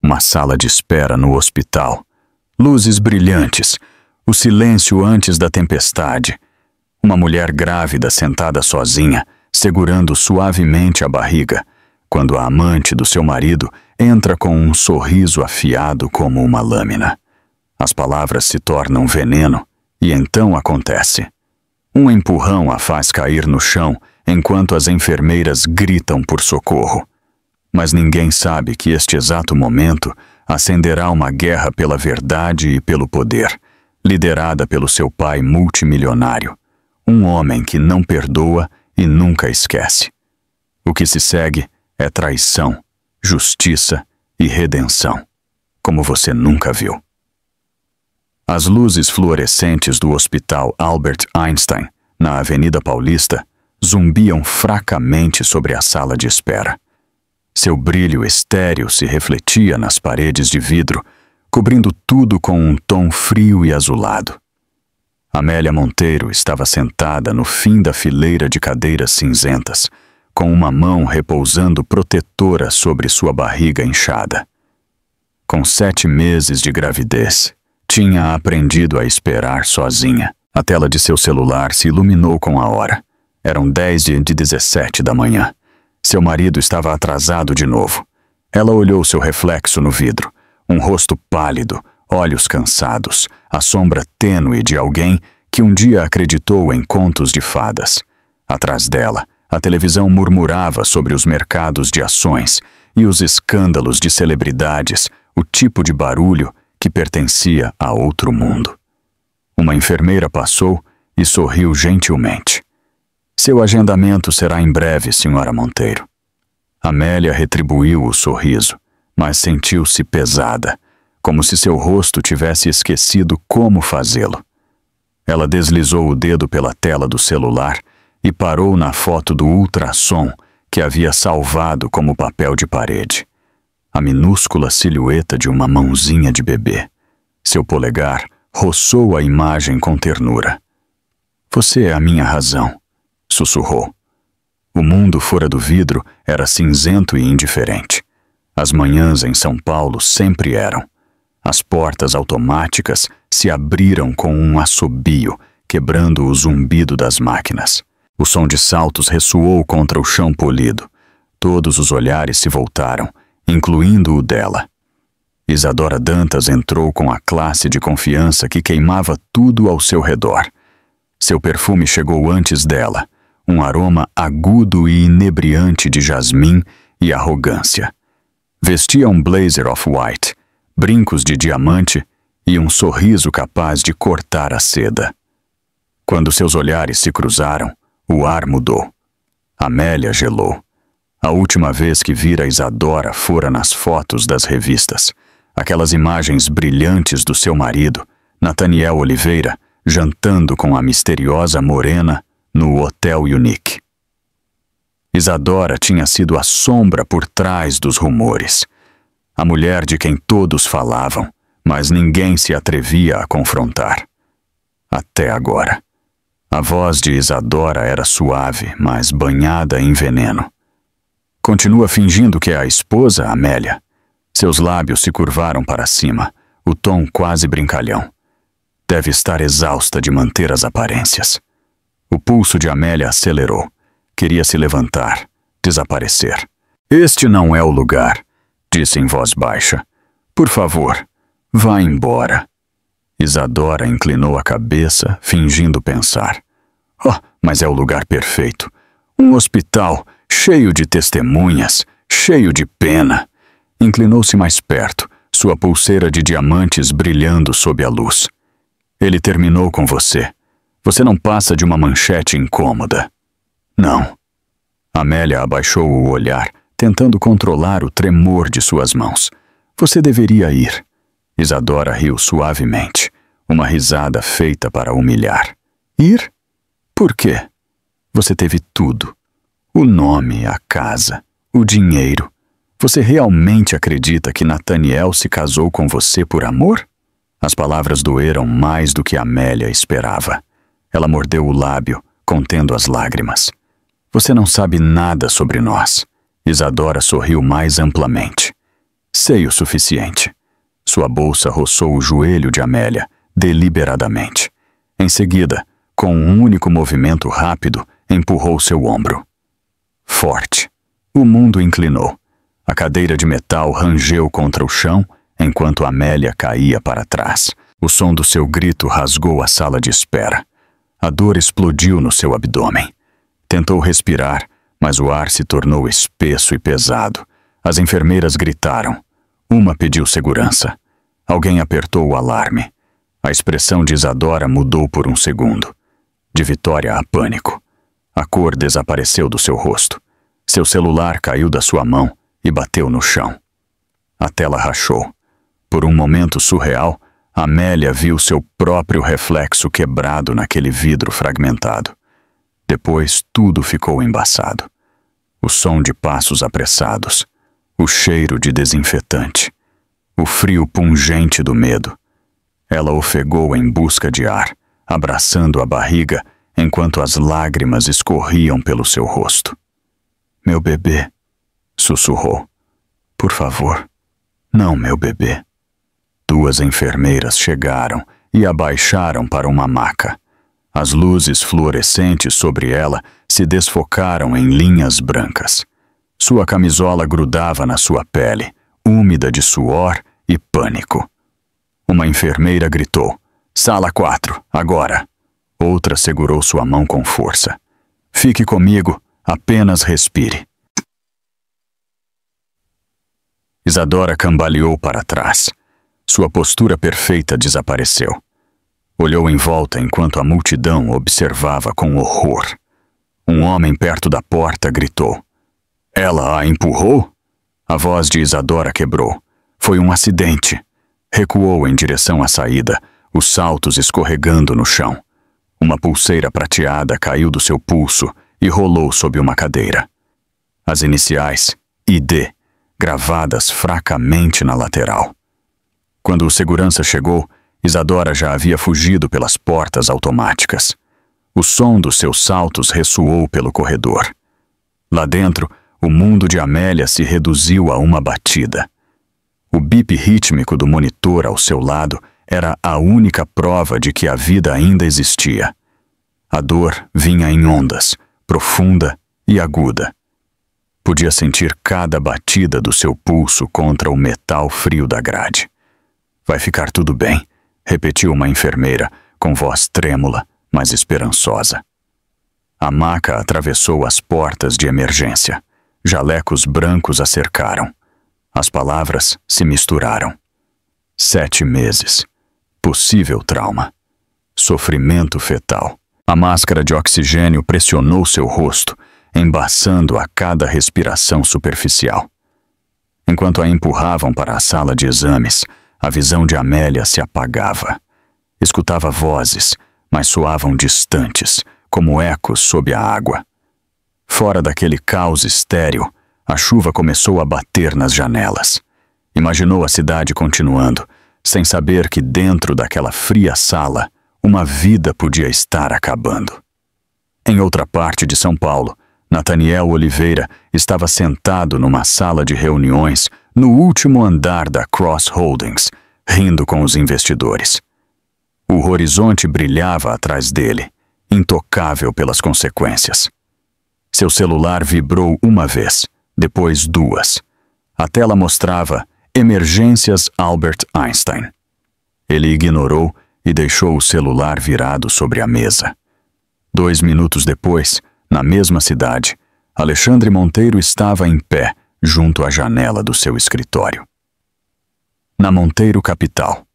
Uma sala de espera no hospital. Luzes brilhantes. O silêncio antes da tempestade. Uma mulher grávida sentada sozinha, segurando suavemente a barriga, quando a amante do seu marido entra com um sorriso afiado como uma lâmina. As palavras se tornam veneno, e então acontece. Um empurrão a faz cair no chão, enquanto as enfermeiras gritam por socorro. Mas ninguém sabe que este exato momento acenderá uma guerra pela verdade e pelo poder, liderada pelo seu pai multimilionário, um homem que não perdoa e nunca esquece. O que se segue é traição, justiça e redenção, como você nunca viu. As luzes fluorescentes do Hospital Albert Einstein, na Avenida Paulista, zumbiam fracamente sobre a sala de espera. Seu brilho estéril se refletia nas paredes de vidro, cobrindo tudo com um tom frio e azulado. Amélia Monteiro estava sentada no fim da fileira de cadeiras cinzentas, com uma mão repousando protetora sobre sua barriga inchada. Com 7 meses de gravidez, tinha aprendido a esperar sozinha. A tela de seu celular se iluminou com a hora. Eram 10h17 da manhã. Seu marido estava atrasado de novo. Ela olhou seu reflexo no vidro. Um rosto pálido, olhos cansados, a sombra tênue de alguém que um dia acreditou em contos de fadas. Atrás dela, a televisão murmurava sobre os mercados de ações e os escândalos de celebridades, o tipo de barulho que pertencia a outro mundo. Uma enfermeira passou e sorriu gentilmente. Seu agendamento será em breve, senhora Monteiro. Amélia retribuiu o sorriso, mas sentiu-se pesada, como se seu rosto tivesse esquecido como fazê-lo. Ela deslizou o dedo pela tela do celular e parou na foto do ultrassom que havia salvado como papel de parede. A minúscula silhueta de uma mãozinha de bebê. Seu polegar roçou a imagem com ternura. Você é a minha razão, sussurrou. O mundo fora do vidro era cinzento e indiferente. As manhãs em São Paulo sempre eram. As portas automáticas se abriram com um assobio, quebrando o zumbido das máquinas. O som de saltos ressoou contra o chão polido. Todos os olhares se voltaram, incluindo o dela. Isadora Dantas entrou com a classe de confiança que queimava tudo ao seu redor. Seu perfume chegou antes dela, um aroma agudo e inebriante de jasmim e arrogância. Vestia um blazer off-white, brincos de diamante e um sorriso capaz de cortar a seda. Quando seus olhares se cruzaram, o ar mudou. Amélia gelou. A última vez que vira Isadora fora nas fotos das revistas. Aquelas imagens brilhantes do seu marido, Nathaniel Oliveira, jantando com a misteriosa morena no Hotel Unique. Isadora tinha sido a sombra por trás dos rumores. A mulher de quem todos falavam, mas ninguém se atrevia a confrontar. Até agora. A voz de Isadora era suave, mas banhada em veneno. Continua fingindo que é a esposa, Amélia? Seus lábios se curvaram para cima, o tom quase brincalhão. Deve estar exausta de manter as aparências. O pulso de Amélia acelerou. Queria se levantar, desaparecer. Este não é o lugar, disse em voz baixa. Por favor, vá embora. Isadora inclinou a cabeça, fingindo pensar. Oh, mas é o lugar perfeito. Um hospital cheio de testemunhas, cheio de pena. Inclinou-se mais perto, sua pulseira de diamantes brilhando sob a luz. Ele terminou com você. Você não passa de uma manchete incômoda. Não. Amélia abaixou o olhar, tentando controlar o tremor de suas mãos. Você deveria ir. Isadora riu suavemente, uma risada feita para humilhar. Ir? Por quê? Você teve tudo. O nome, a casa, o dinheiro. Você realmente acredita que Nathaniel se casou com você por amor? As palavras doeram mais do que Amélia esperava. Ela mordeu o lábio, contendo as lágrimas. Você não sabe nada sobre nós. Isadora sorriu mais amplamente. Sei o suficiente. Sua bolsa roçou o joelho de Amélia, deliberadamente. Em seguida, com um único movimento rápido, empurrou seu ombro. Forte. O mundo inclinou. A cadeira de metal rangeu contra o chão, enquanto Amélia caía para trás. O som do seu grito rasgou a sala de espera. A dor explodiu no seu abdômen. Tentou respirar, mas o ar se tornou espesso e pesado. As enfermeiras gritaram. Uma pediu segurança. Alguém apertou o alarme. A expressão de Isadora mudou por um segundo. De Vitória a pânico. A cor desapareceu do seu rosto. Seu celular caiu da sua mão e bateu no chão. A tela rachou. Por um momento surreal, Amélia viu seu próprio reflexo quebrado naquele vidro fragmentado. Depois tudo ficou embaçado. O som de passos apressados. O cheiro de desinfetante. O frio pungente do medo. Ela ofegou em busca de ar, abraçando a barriga enquanto as lágrimas escorriam pelo seu rosto. Meu bebê, sussurrou. Por favor, não meu bebê. Duas enfermeiras chegaram e a baixaram para uma maca. As luzes fluorescentes sobre ela se desfocaram em linhas brancas. Sua camisola grudava na sua pele, úmida de suor e pânico. Uma enfermeira gritou, Sala 4, agora. Outra segurou sua mão com força. Fique comigo, apenas respire. Isadora cambaleou para trás. Sua postura perfeita desapareceu. Olhou em volta enquanto a multidão observava com horror. Um homem perto da porta gritou. Ela a empurrou? A voz de Isadora quebrou. Foi um acidente. Recuou em direção à saída, os saltos escorregando no chão. Uma pulseira prateada caiu do seu pulso e rolou sob uma cadeira. As iniciais, ID, gravadas fracamente na lateral. Quando o segurança chegou, Isadora já havia fugido pelas portas automáticas. O som dos seus saltos ressoou pelo corredor. Lá dentro, o mundo de Amélia se reduziu a uma batida. O bip rítmico do monitor ao seu lado era a única prova de que a vida ainda existia. A dor vinha em ondas, profunda e aguda. Podia sentir cada batida do seu pulso contra o metal frio da grade. Vai ficar tudo bem, repetiu uma enfermeira, com voz trêmula, mas esperançosa. A maca atravessou as portas de emergência. Jalecos brancos a cercaram. As palavras se misturaram. 7 meses. Possível trauma. Sofrimento fetal. A máscara de oxigênio pressionou seu rosto, embaçando a cada respiração superficial. Enquanto a empurravam para a sala de exames, a visão de Amélia se apagava. Escutava vozes, mas soavam distantes, como ecos sob a água. Fora daquele caos estéril, a chuva começou a bater nas janelas. Imaginou a cidade continuando, sem saber que dentro daquela fria sala, uma vida podia estar acabando. Em outra parte de São Paulo, Nathaniel Oliveira estava sentado numa sala de reuniões no último andar da Cross Holdings, rindo com os investidores. O horizonte brilhava atrás dele, intocável pelas consequências. Seu celular vibrou uma vez, depois 2. A tela mostrava Emergências Albert Einstein. Ele ignorou e deixou o celular virado sobre a mesa. 2 minutos depois, na mesma cidade, Alexandre Monteiro estava em pé, junto à janela do seu escritório. Na Monteiro Capital.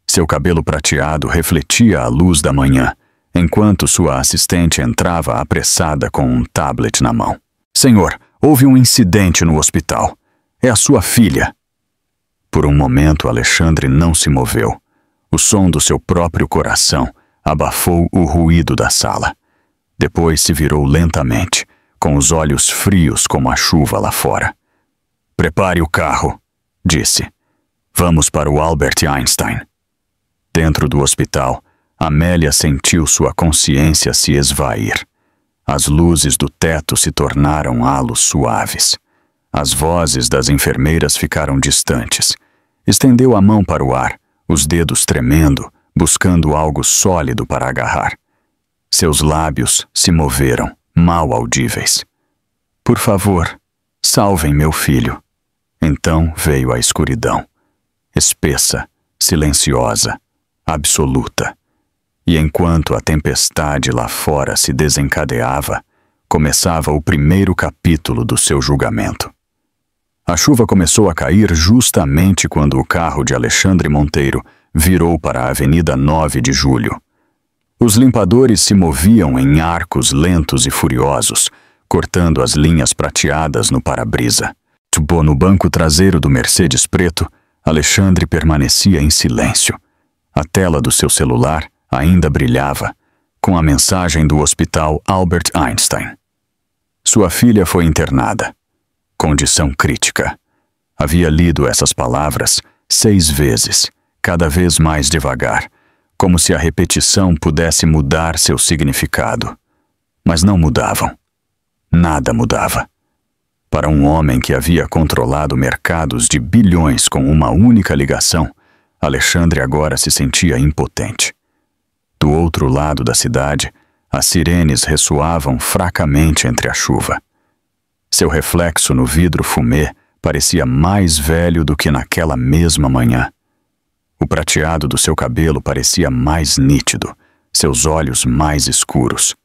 Seu cabelo prateado refletia a luz da manhã, enquanto sua assistente entrava apressada com um tablet na mão. Senhor, houve um incidente no hospital. É a sua filha. Por um momento, Alexandre não se moveu. O som do seu próprio coração abafou o ruído da sala. Depois se virou lentamente, com os olhos frios como a chuva lá fora. Prepare o carro, disse. Vamos para o Albert Einstein. Dentro do hospital, Amélia sentiu sua consciência se esvair. As luzes do teto se tornaram halos suaves. As vozes das enfermeiras ficaram distantes. Estendeu a mão para o ar, os dedos tremendo, buscando algo sólido para agarrar. Seus lábios se moveram, mal audíveis. Por favor, salvem meu filho. Então veio a escuridão, espessa, silenciosa, absoluta. E enquanto a tempestade lá fora se desencadeava, começava o primeiro capítulo do seu julgamento. A chuva começou a cair justamente quando o carro de Alexandre Monteiro virou para a Avenida 9 de Julho. Os limpadores se moviam em arcos lentos e furiosos, cortando as linhas prateadas no para-brisa. No banco traseiro do Mercedes preto, Alexandre permanecia em silêncio. A tela do seu celular ainda brilhava, com a mensagem do Hospital Albert Einstein. Sua filha foi internada. Condição crítica. Havia lido essas palavras 6 vezes, cada vez mais devagar, como se a repetição pudesse mudar seu significado. Mas não mudavam. Nada mudava. Para um homem que havia controlado mercados de bilhões com uma única ligação, Alexandre agora se sentia impotente. Do outro lado da cidade, as sirenes ressoavam fracamente entre a chuva. Seu reflexo no vidro fumê parecia mais velho do que naquela mesma manhã. O prateado do seu cabelo parecia mais nítido, seus olhos mais escuros.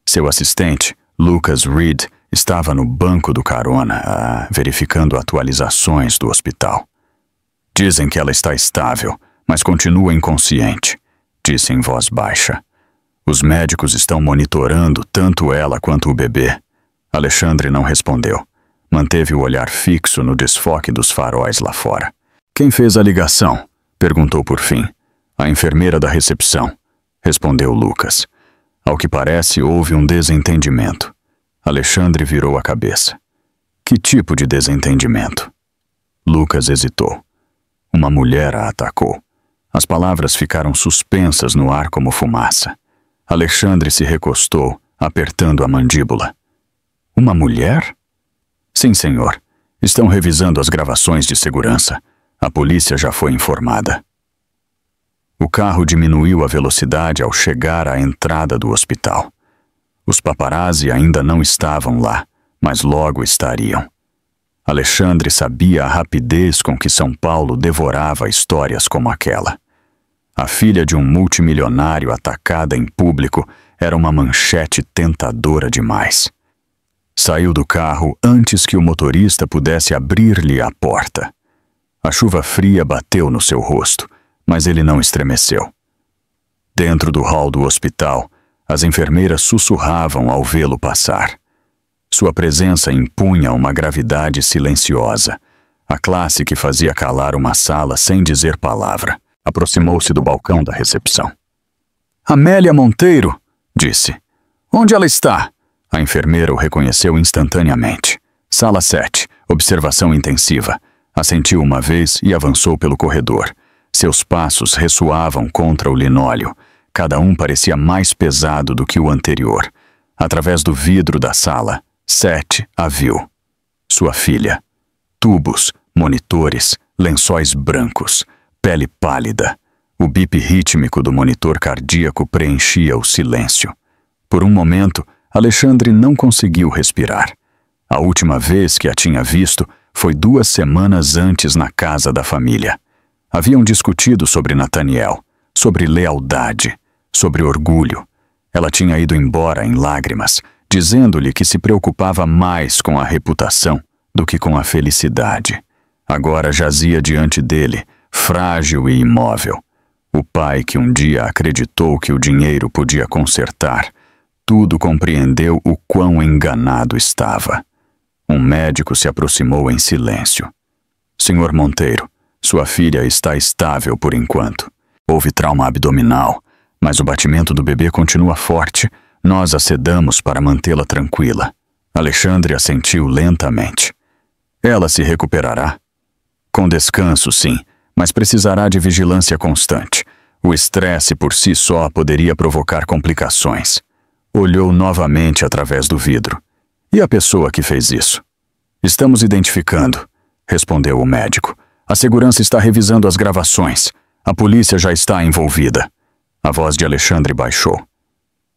Seu assistente, Lucas Reed, estava no banco do carona, verificando atualizações do hospital. Dizem que ela está estável, mas continua inconsciente, disse em voz baixa. Os médicos estão monitorando tanto ela quanto o bebê. Alexandre não respondeu. Manteve o olhar fixo no desfoque dos faróis lá fora. Quem fez a ligação? Perguntou por fim. A enfermeira da recepção, respondeu Lucas. Ao que parece, houve um desentendimento. Alexandre virou a cabeça. Que tipo de desentendimento? Lucas hesitou. Uma mulher a atacou. As palavras ficaram suspensas no ar como fumaça. Alexandre se recostou, apertando a mandíbula. Uma mulher? Sim, senhor. Estão revisando as gravações de segurança. A polícia já foi informada. O carro diminuiu a velocidade ao chegar à entrada do hospital. Os paparazzi ainda não estavam lá, mas logo estariam. Alexandre sabia a rapidez com que São Paulo devorava histórias como aquela. A filha de um multimilionário atacada em público era uma manchete tentadora demais. Saiu do carro antes que o motorista pudesse abrir-lhe a porta. A chuva fria bateu no seu rosto, mas ele não estremeceu. Dentro do hall do hospital, as enfermeiras sussurravam ao vê-lo passar. Sua presença impunha uma gravidade silenciosa, a classe que fazia calar uma sala sem dizer palavra. Aproximou-se do balcão da recepção. Amélia Monteiro, disse. Onde ela está? A enfermeira o reconheceu instantaneamente. Sala 7, observação intensiva. Assentiu uma vez e avançou pelo corredor. Seus passos ressoavam contra o linóleo. Cada um parecia mais pesado do que o anterior. Através do vidro da sala, 7 a viu. Sua filha. Tubos, monitores, lençóis brancos, pele pálida. O bip rítmico do monitor cardíaco preenchia o silêncio. Por um momento, Alexandre não conseguiu respirar. A última vez que a tinha visto foi 2 semanas antes na casa da família. Haviam discutido sobre Nathaniel, sobre lealdade, sobre orgulho. Ela tinha ido embora em lágrimas, dizendo-lhe que se preocupava mais com a reputação do que com a felicidade. Agora jazia diante dele, frágil e imóvel. O pai que um dia acreditou que o dinheiro podia consertar, tudo compreendeu o quão enganado estava. Um médico se aproximou em silêncio. Senhor Monteiro, sua filha está estável por enquanto. Houve trauma abdominal, mas o batimento do bebê continua forte. Nós a sedamos para mantê-la tranquila. Alexandre assentiu lentamente. Ela se recuperará? Com descanso, sim, mas precisará de vigilância constante. O estresse por si só poderia provocar complicações. Olhou novamente através do vidro. E a pessoa que fez isso? Estamos identificando, respondeu o médico. A segurança está revisando as gravações. A polícia já está envolvida. A voz de Alexandre baixou.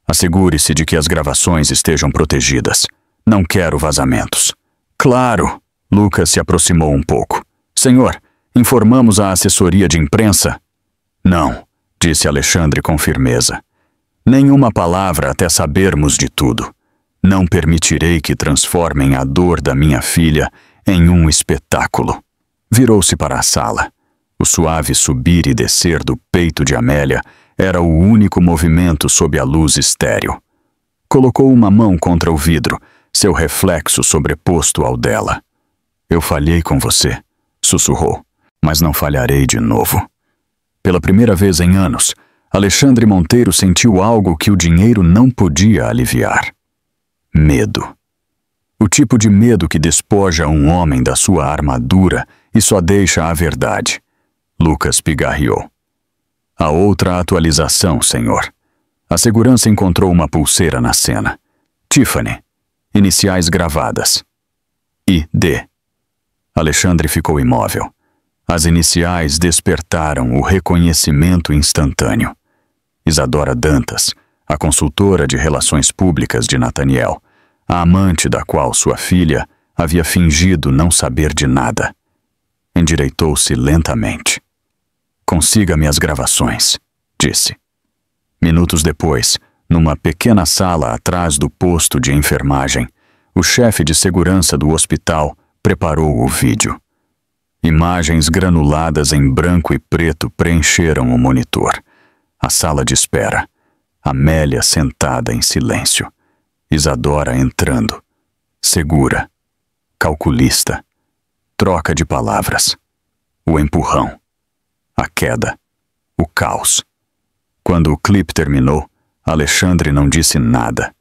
Assegure-se de que as gravações estejam protegidas. Não quero vazamentos. Claro! Lucas se aproximou um pouco. Senhor, informamos a assessoria de imprensa? Não, disse Alexandre com firmeza. Nenhuma palavra até sabermos de tudo. Não permitirei que transformem a dor da minha filha em um espetáculo. Virou-se para a sala. O suave subir e descer do peito de Amélia era o único movimento sob a luz estéril. Colocou uma mão contra o vidro, seu reflexo sobreposto ao dela. Eu falhei com você, sussurrou, mas não falharei de novo. Pela primeira vez em anos, Alexandre Monteiro sentiu algo que o dinheiro não podia aliviar. Medo. O tipo de medo que despoja um homem da sua armadura e só deixa a verdade. Lucas pigarreou. A outra atualização, senhor. A segurança encontrou uma pulseira na cena. Tiffany. Iniciais gravadas. I.D. Alexandre ficou imóvel. As iniciais despertaram o reconhecimento instantâneo. Isadora Dantas, a consultora de relações públicas de Nathaniel, a amante da qual sua filha havia fingido não saber de nada. Endireitou-se lentamente. Consiga-me as gravações, disse. Minutos depois, numa pequena sala atrás do posto de enfermagem, o chefe de segurança do hospital preparou o vídeo. Imagens granuladas em branco e preto preencheram o monitor. A sala de espera. Amélia sentada em silêncio. Isadora entrando. Segura. Calculista. Troca de palavras. O empurrão. A queda. O caos. Quando o clipe terminou, Alexandre não disse nada.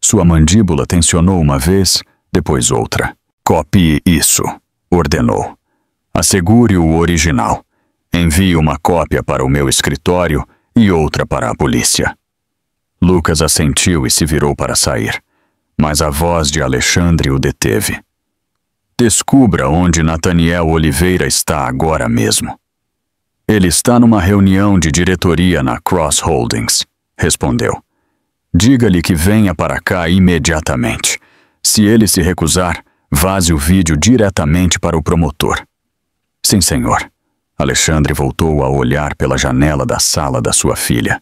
Sua mandíbula tensionou uma vez, depois outra. Copie isso, ordenou. Assegure o original. Envie uma cópia para o meu escritório e outra para a polícia. Lucas assentiu e se virou para sair, mas a voz de Alexandre o deteve. Descubra onde Nathaniel Oliveira está agora mesmo. Ele está numa reunião de diretoria na Cross Holdings, respondeu. Diga-lhe que venha para cá imediatamente. Se ele se recusar, vaze o vídeo diretamente para o promotor. Sim, senhor. Alexandre voltou a olhar pela janela da sala da sua filha.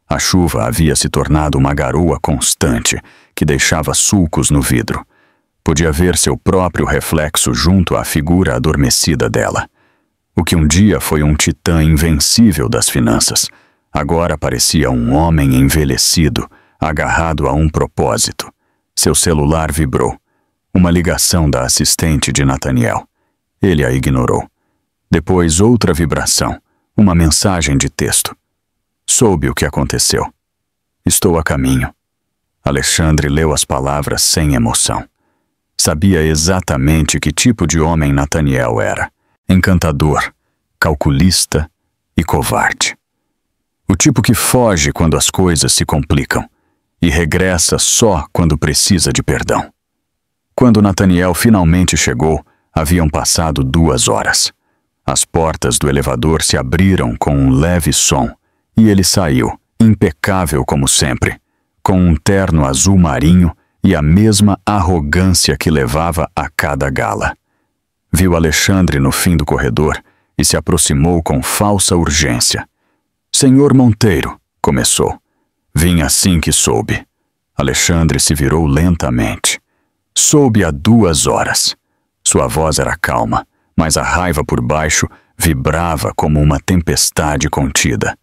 A chuva havia se tornado uma garoa constante que deixava sulcos no vidro. Podia ver seu próprio reflexo junto à figura adormecida dela. O que um dia foi um titã invencível das finanças, agora parecia um homem envelhecido, agarrado a um propósito. Seu celular vibrou. Uma ligação da assistente de Nathaniel. Ele a ignorou. Depois outra vibração, uma mensagem de texto. Soube o que aconteceu. Estou a caminho. Alexandre leu as palavras sem emoção. Sabia exatamente que tipo de homem Nathaniel era. Encantador, calculista e covarde. O tipo que foge quando as coisas se complicam e regressa só quando precisa de perdão. Quando Nathaniel finalmente chegou, haviam passado 2 horas. As portas do elevador se abriram com um leve som e ele saiu, impecável como sempre, com um terno azul marinho e a mesma arrogância que levava a cada gala. Viu Alexandre no fim do corredor e se aproximou com falsa urgência. Senhor Monteiro, começou. Vim assim que soube. Alexandre se virou lentamente. Soube há 2 horas. Sua voz era calma, mas a raiva por baixo vibrava como uma tempestade contida.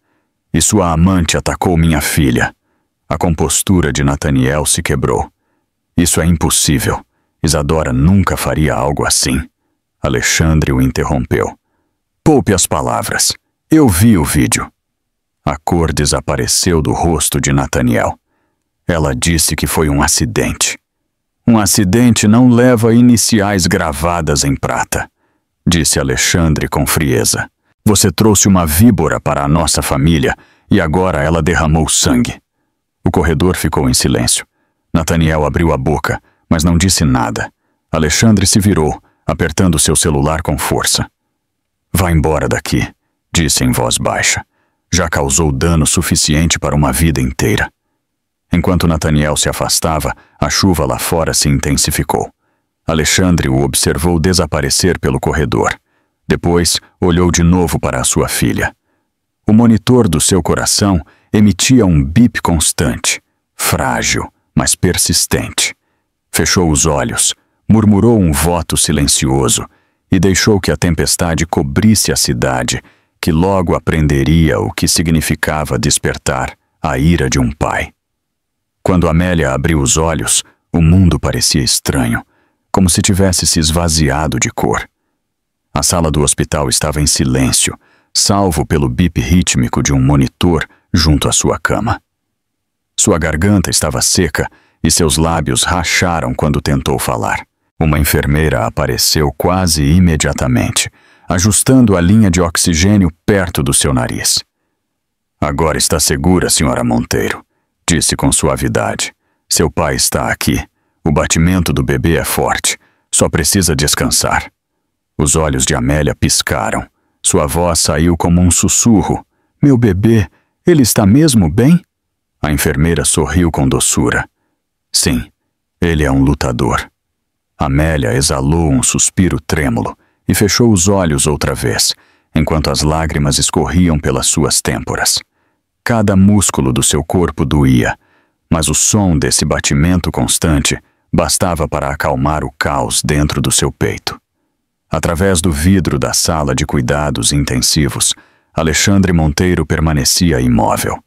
E sua amante atacou minha filha. A compostura de Nathaniel se quebrou. Isso é impossível. Isadora nunca faria algo assim. Alexandre o interrompeu. Poupe as palavras. Eu vi o vídeo. A cor desapareceu do rosto de Nathaniel. Ela disse que foi um acidente. Um acidente não leva iniciais gravadas em prata, disse Alexandre com frieza. Você trouxe uma víbora para a nossa família e agora ela derramou sangue. O corredor ficou em silêncio. Nathaniel abriu a boca, mas não disse nada. Alexandre se virou, apertando seu celular com força. Vá embora daqui, disse em voz baixa. Já causou dano suficiente para uma vida inteira. Enquanto Nathaniel se afastava, a chuva lá fora se intensificou. Alexandre o observou desaparecer pelo corredor. Depois, olhou de novo para a sua filha. O monitor do seu coração emitia um bip constante, frágil, mas persistente. Fechou os olhos, murmurou um voto silencioso e deixou que a tempestade cobrisse a cidade, que logo aprenderia o que significava despertar a ira de um pai. Quando Amélia abriu os olhos, o mundo parecia estranho, como se tivesse se esvaziado de cor. A sala do hospital estava em silêncio, salvo pelo bip rítmico de um monitor junto à sua cama. Sua garganta estava seca e seus lábios racharam quando tentou falar. Uma enfermeira apareceu quase imediatamente, ajustando a linha de oxigênio perto do seu nariz. Agora está segura, senhora Monteiro, disse com suavidade. Seu pai está aqui. O batimento do bebê é forte. Só precisa descansar. Os olhos de Amélia piscaram. Sua voz saiu como um sussurro. Meu bebê, ele está mesmo bem? A enfermeira sorriu com doçura. Sim, ele é um lutador. Amélia exalou um suspiro trêmulo e fechou os olhos outra vez, enquanto as lágrimas escorriam pelas suas têmporas. Cada músculo do seu corpo doía, mas o som desse batimento constante bastava para acalmar o caos dentro do seu peito. Através do vidro da sala de cuidados intensivos, Alexandre Monteiro permanecia imóvel.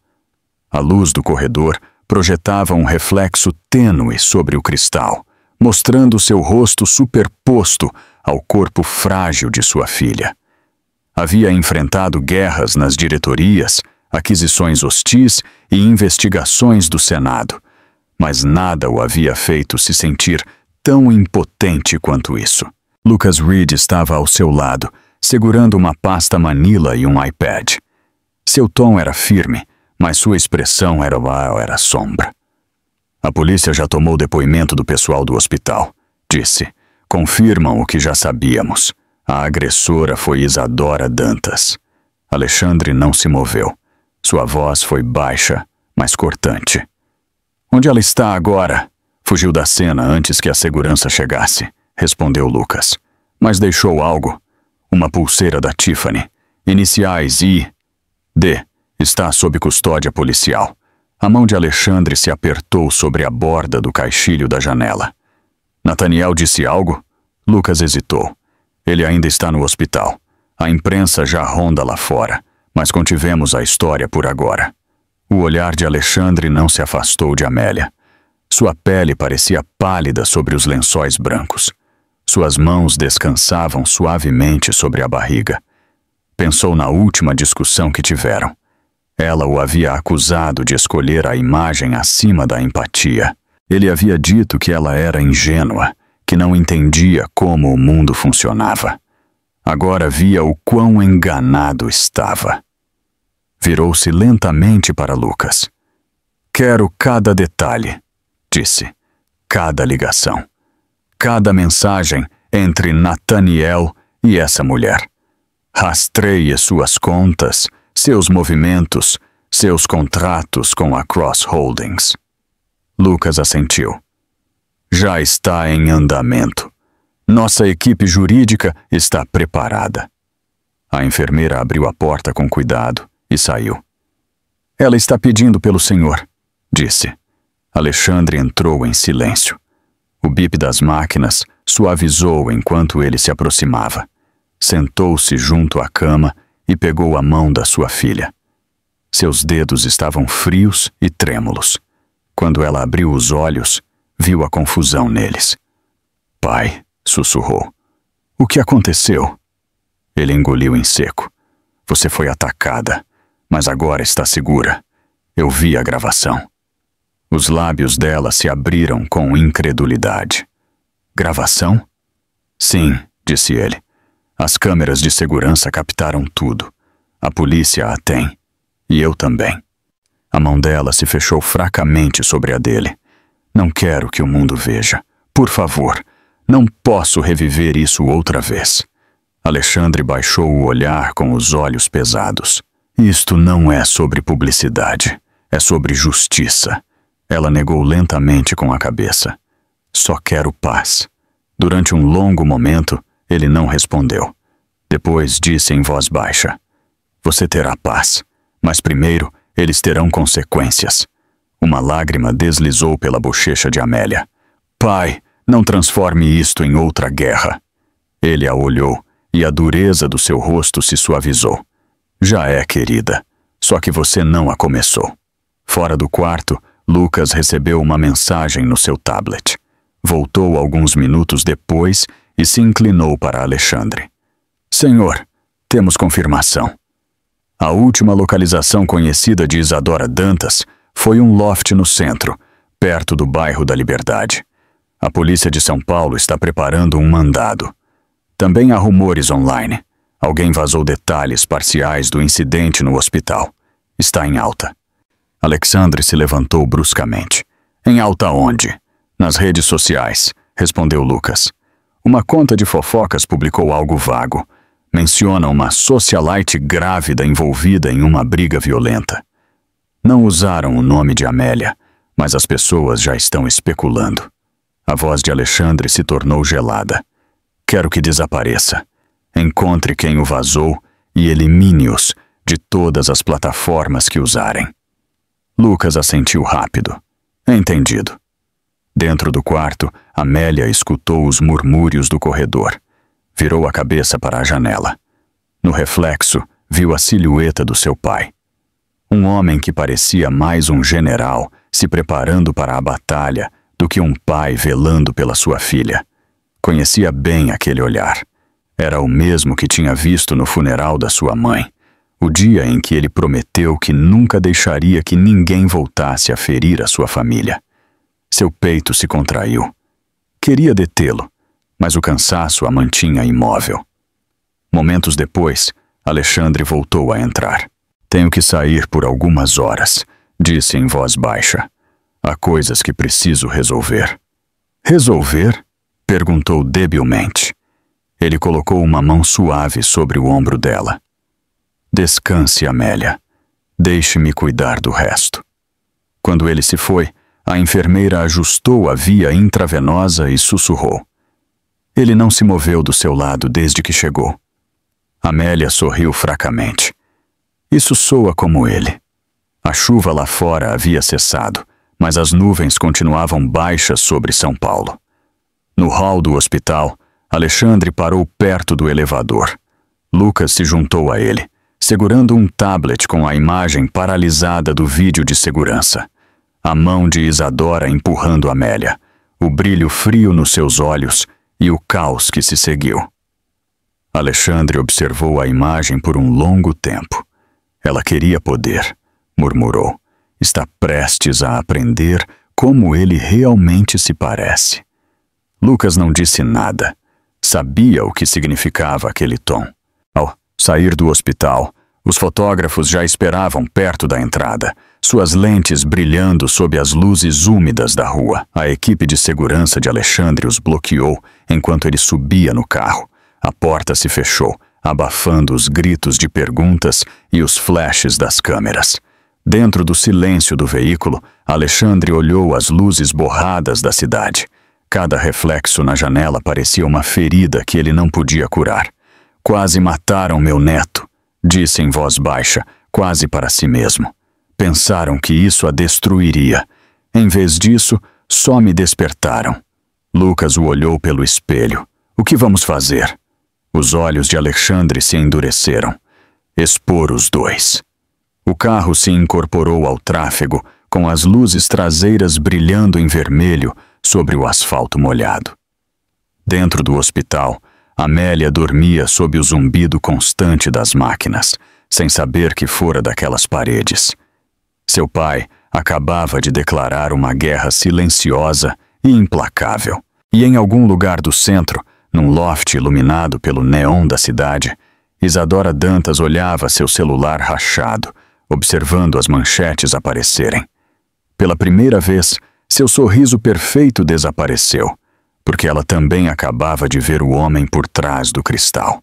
A luz do corredor projetava um reflexo tênue sobre o cristal, mostrando seu rosto superposto ao corpo frágil de sua filha. Havia enfrentado guerras nas diretorias, aquisições hostis e investigações do Senado, mas nada o havia feito se sentir tão impotente quanto isso. Lucas Reed estava ao seu lado, segurando uma pasta Manila e um iPad. Seu tom era firme, mas sua expressão era sombra. A polícia já tomou depoimento do pessoal do hospital, disse. Confirmam o que já sabíamos. A agressora foi Isadora Dantas. Alexandre não se moveu. Sua voz foi baixa, mas cortante. Onde ela está agora? Fugiu da cena antes que a segurança chegasse, respondeu Lucas. Mas deixou algo. Uma pulseira da Tiffany. Iniciais I.D. Está sob custódia policial. A mão de Alexandre se apertou sobre a borda do caixilho da janela. Nathaniel disse algo? Lucas hesitou. Ele ainda está no hospital. A imprensa já ronda lá fora, mas contivemos a história por agora. O olhar de Alexandre não se afastou de Amélia. Sua pele parecia pálida sobre os lençóis brancos. Suas mãos descansavam suavemente sobre a barriga. Pensou na última discussão que tiveram. Ela o havia acusado de escolher a imagem acima da empatia. Ele havia dito que ela era ingênua, que não entendia como o mundo funcionava. Agora via o quão enganado estava. Virou-se lentamente para Lucas. Quero cada detalhe, disse. Cada ligação. Cada mensagem entre Nathaniel e essa mulher. Rastreie suas contas, seus movimentos, seus contratos com a Cross Holdings. Lucas assentiu. Já está em andamento. Nossa equipe jurídica está preparada. A enfermeira abriu a porta com cuidado e saiu. Ela está pedindo pelo senhor, disse. Alexandre entrou em silêncio. O bip das máquinas suavizou enquanto ele se aproximava. Sentou-se junto à cama e pegou a mão da sua filha. Seus dedos estavam frios e trêmulos. Quando ela abriu os olhos, viu a confusão neles. Pai, sussurrou. O que aconteceu? Ele engoliu em seco. Você foi atacada, mas agora está segura. Eu vi a gravação. Os lábios dela se abriram com incredulidade. Gravação? Sim, disse ele. As câmeras de segurança captaram tudo. A polícia a tem. E eu também. A mão dela se fechou fracamente sobre a dele. Não quero que o mundo veja. Por favor, Não posso reviver isso outra vez. Alexandre baixou o olhar com os olhos pesados. Isto não é sobre publicidade. É sobre justiça. Ela negou lentamente com a cabeça. Só quero paz. Durante um longo momento, ele não respondeu. Depois disse em voz baixa: Você terá paz, mas primeiro eles terão consequências. Uma lágrima deslizou pela bochecha de Amélia. Pai, não transforme isto em outra guerra. Ele a olhou e a dureza do seu rosto se suavizou. Já é, querida, só que você não a começou. Fora do quarto, Lucas recebeu uma mensagem no seu tablet. Voltou alguns minutos depois e se inclinou para Alexandre. Senhor, temos confirmação. A última localização conhecida de Isadora Dantas foi um loft no centro, perto do bairro da Liberdade. A polícia de São Paulo está preparando um mandado. Também há rumores online. Alguém vazou detalhes parciais do incidente no hospital. Está em alta. Alexandre se levantou bruscamente. Em alta onde? Nas redes sociais, respondeu Lucas. Uma conta de fofocas publicou algo vago. Menciona uma socialite grávida envolvida em uma briga violenta. Não usaram o nome de Amélia, mas as pessoas já estão especulando. A voz de Alexandre se tornou gelada. Quero que desapareça. Encontre quem o vazou e elimine-os de todas as plataformas que usarem. Lucas assentiu rápido. Entendido. Dentro do quarto, Amélia escutou os murmúrios do corredor. Virou a cabeça para a janela. No reflexo, viu a silhueta do seu pai. Um homem que parecia mais um general se preparando para a batalha do que um pai velando pela sua filha. Conhecia bem aquele olhar. Era o mesmo que tinha visto no funeral da sua mãe, o dia em que ele prometeu que nunca deixaria que ninguém voltasse a ferir a sua família. Seu peito se contraiu. Queria detê-lo, mas o cansaço a mantinha imóvel. Momentos depois, Alexandre voltou a entrar. Tenho que sair por algumas horas, disse em voz baixa. Há coisas que preciso resolver. Resolver? Perguntou debilmente. Ele colocou uma mão suave sobre o ombro dela. Descanse, Amélia. Deixe-me cuidar do resto. Quando ele se foi, a enfermeira ajustou a via intravenosa e sussurrou. Ele não se moveu do seu lado desde que chegou. Amélia sorriu fracamente. Isso soa como ele. A chuva lá fora havia cessado, mas as nuvens continuavam baixas sobre São Paulo. No hall do hospital, Alexandre parou perto do elevador. Lucas se juntou a ele, segurando um tablet com a imagem paralisada do vídeo de segurança. A mão de Isadora empurrando Amélia, o brilho frio nos seus olhos e o caos que se seguiu. Alexandre observou a imagem por um longo tempo. Ela queria poder, murmurou. Está prestes a aprender como ele realmente se parece. Lucas não disse nada. Sabia o que significava aquele tom. Ao sair do hospital, os fotógrafos já esperavam perto da entrada, suas lentes brilhando sob as luzes úmidas da rua. A equipe de segurança de Alexandre os bloqueou enquanto ele subia no carro. A porta se fechou, abafando os gritos de perguntas e os flashes das câmeras. Dentro do silêncio do veículo, Alexandre olhou as luzes borradas da cidade. Cada reflexo na janela parecia uma ferida que ele não podia curar. Quase mataram meu neto, disse em voz baixa, quase para si mesmo. Pensaram que isso a destruiria. Em vez disso, só me despertaram. Lucas o olhou pelo espelho. O que vamos fazer? Os olhos de Alexandre se endureceram. Expor os dois. O carro se incorporou ao tráfego, com as luzes traseiras brilhando em vermelho sobre o asfalto molhado. Dentro do hospital, Amélia dormia sob o zumbido constante das máquinas, sem saber que fora daquelas paredes. Seu pai acabava de declarar uma guerra silenciosa e implacável. E em algum lugar do centro, num loft iluminado pelo neon da cidade, Isadora Dantas olhava seu celular rachado, observando as manchetes aparecerem. Pela primeira vez, seu sorriso perfeito desapareceu. porque ela também acabava de ver o homem por trás do cristal.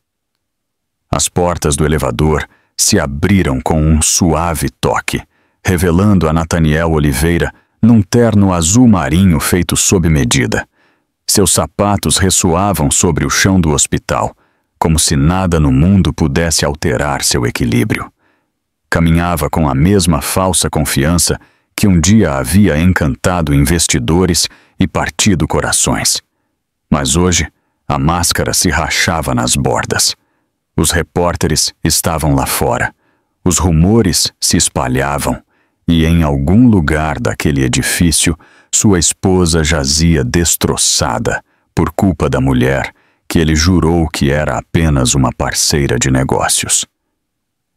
As portas do elevador se abriram com um suave toque, revelando a Nathaniel Oliveira num terno azul marinho feito sob medida. Seus sapatos ressoavam sobre o chão do hospital, como se nada no mundo pudesse alterar seu equilíbrio. Caminhava com a mesma falsa confiança que um dia havia encantado investidores e partido corações. Mas hoje, a máscara se rachava nas bordas. Os repórteres estavam lá fora. Os rumores se espalhavam, e em algum lugar daquele edifício, sua esposa jazia destroçada por culpa da mulher que ele jurou que era apenas uma parceira de negócios.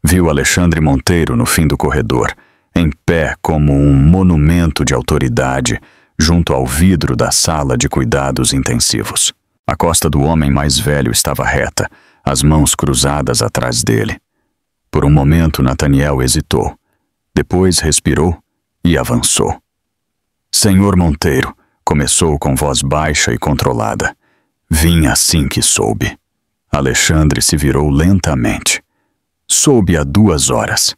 Viu Alexandre Monteiro no fim do corredor, em pé como um monumento de autoridade, junto ao vidro da sala de cuidados intensivos. A costa do homem mais velho estava reta, as mãos cruzadas atrás dele. Por um momento, Nathaniel hesitou. Depois respirou e avançou. Senhor Monteiro, começou com voz baixa e controlada. Vim assim que soube. Alexandre se virou lentamente. Soube há 2 horas.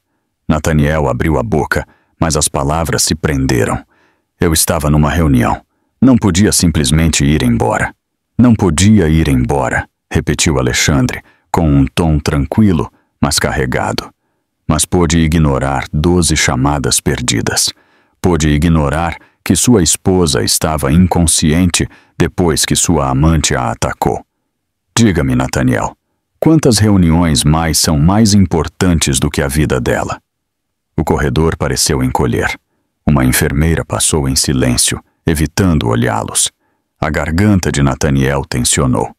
Nathaniel abriu a boca, mas as palavras se prenderam. Eu estava numa reunião. Não podia simplesmente ir embora. Não podia ir embora, repetiu Alexandre, com um tom tranquilo, mas carregado. Mas pôde ignorar 12 chamadas perdidas. Pôde ignorar que sua esposa estava inconsciente depois que sua amante a atacou. Diga-me, Nathaniel, quantas reuniões mais são mais importantes do que a vida dela? O corredor pareceu encolher. Uma enfermeira passou em silêncio, evitando olhá-los. A garganta de Nathaniel tensionou.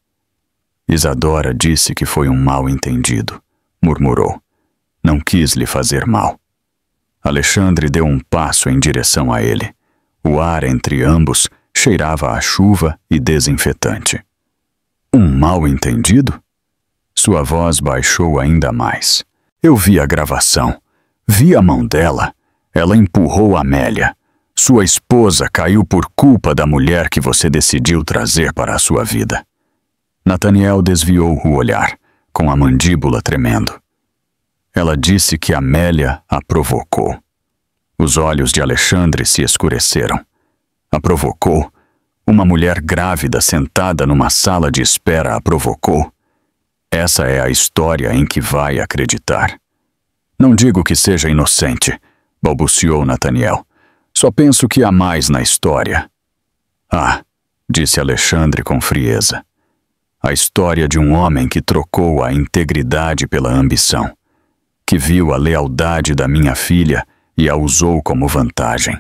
Isadora disse que foi um mal-entendido, murmurou. Não quis lhe fazer mal. Alexandre deu um passo em direção a ele. O ar entre ambos cheirava a chuva e desinfetante. Um mal-entendido? Sua voz baixou ainda mais. Eu vi a gravação. Vi a mão dela. Ela empurrou Amélia. Sua esposa caiu por culpa da mulher que você decidiu trazer para a sua vida. Nathaniel desviou o olhar, com a mandíbula tremendo. Ela disse que Amélia a provocou. Os olhos de Alexandre se escureceram. A provocou? Uma mulher grávida sentada numa sala de espera a provocou? Essa é a história em que vai acreditar. Não digo que seja inocente, balbuciou Nathaniel. Só penso que há mais na história. Ah, disse Alexandre com frieza. A história de um homem que trocou a integridade pela ambição, que viu a lealdade da minha filha e a usou como vantagem.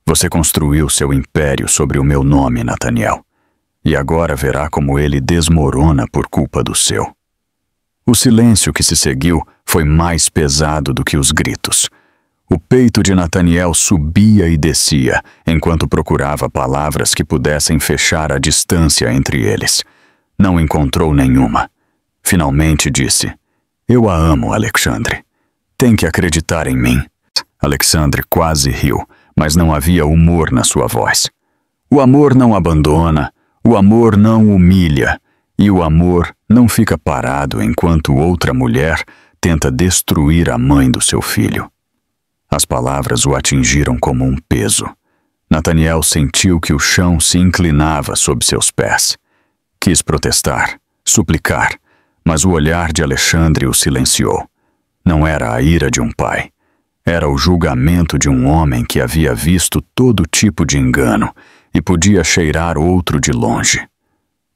Você construiu seu império sobre o meu nome, Nathaniel, e agora verá como ele desmorona por culpa do seu. O silêncio que se seguiu foi mais pesado do que os gritos. O peito de Nathaniel subia e descia, enquanto procurava palavras que pudessem fechar a distância entre eles. Não encontrou nenhuma. Finalmente disse, eu a amo, Alexandre. Tem que acreditar em mim. Alexandre quase riu, mas não havia humor na sua voz. O amor não abandona, o amor não humilha, e o amor não fica parado enquanto outra mulher tenta destruir a mãe do seu filho. As palavras o atingiram como um peso. Nathaniel sentiu que o chão se inclinava sob seus pés. Quis protestar, suplicar, mas o olhar de Alexandre o silenciou. Não era a ira de um pai. Era o julgamento de um homem que havia visto todo tipo de engano e podia cheirar outro de longe.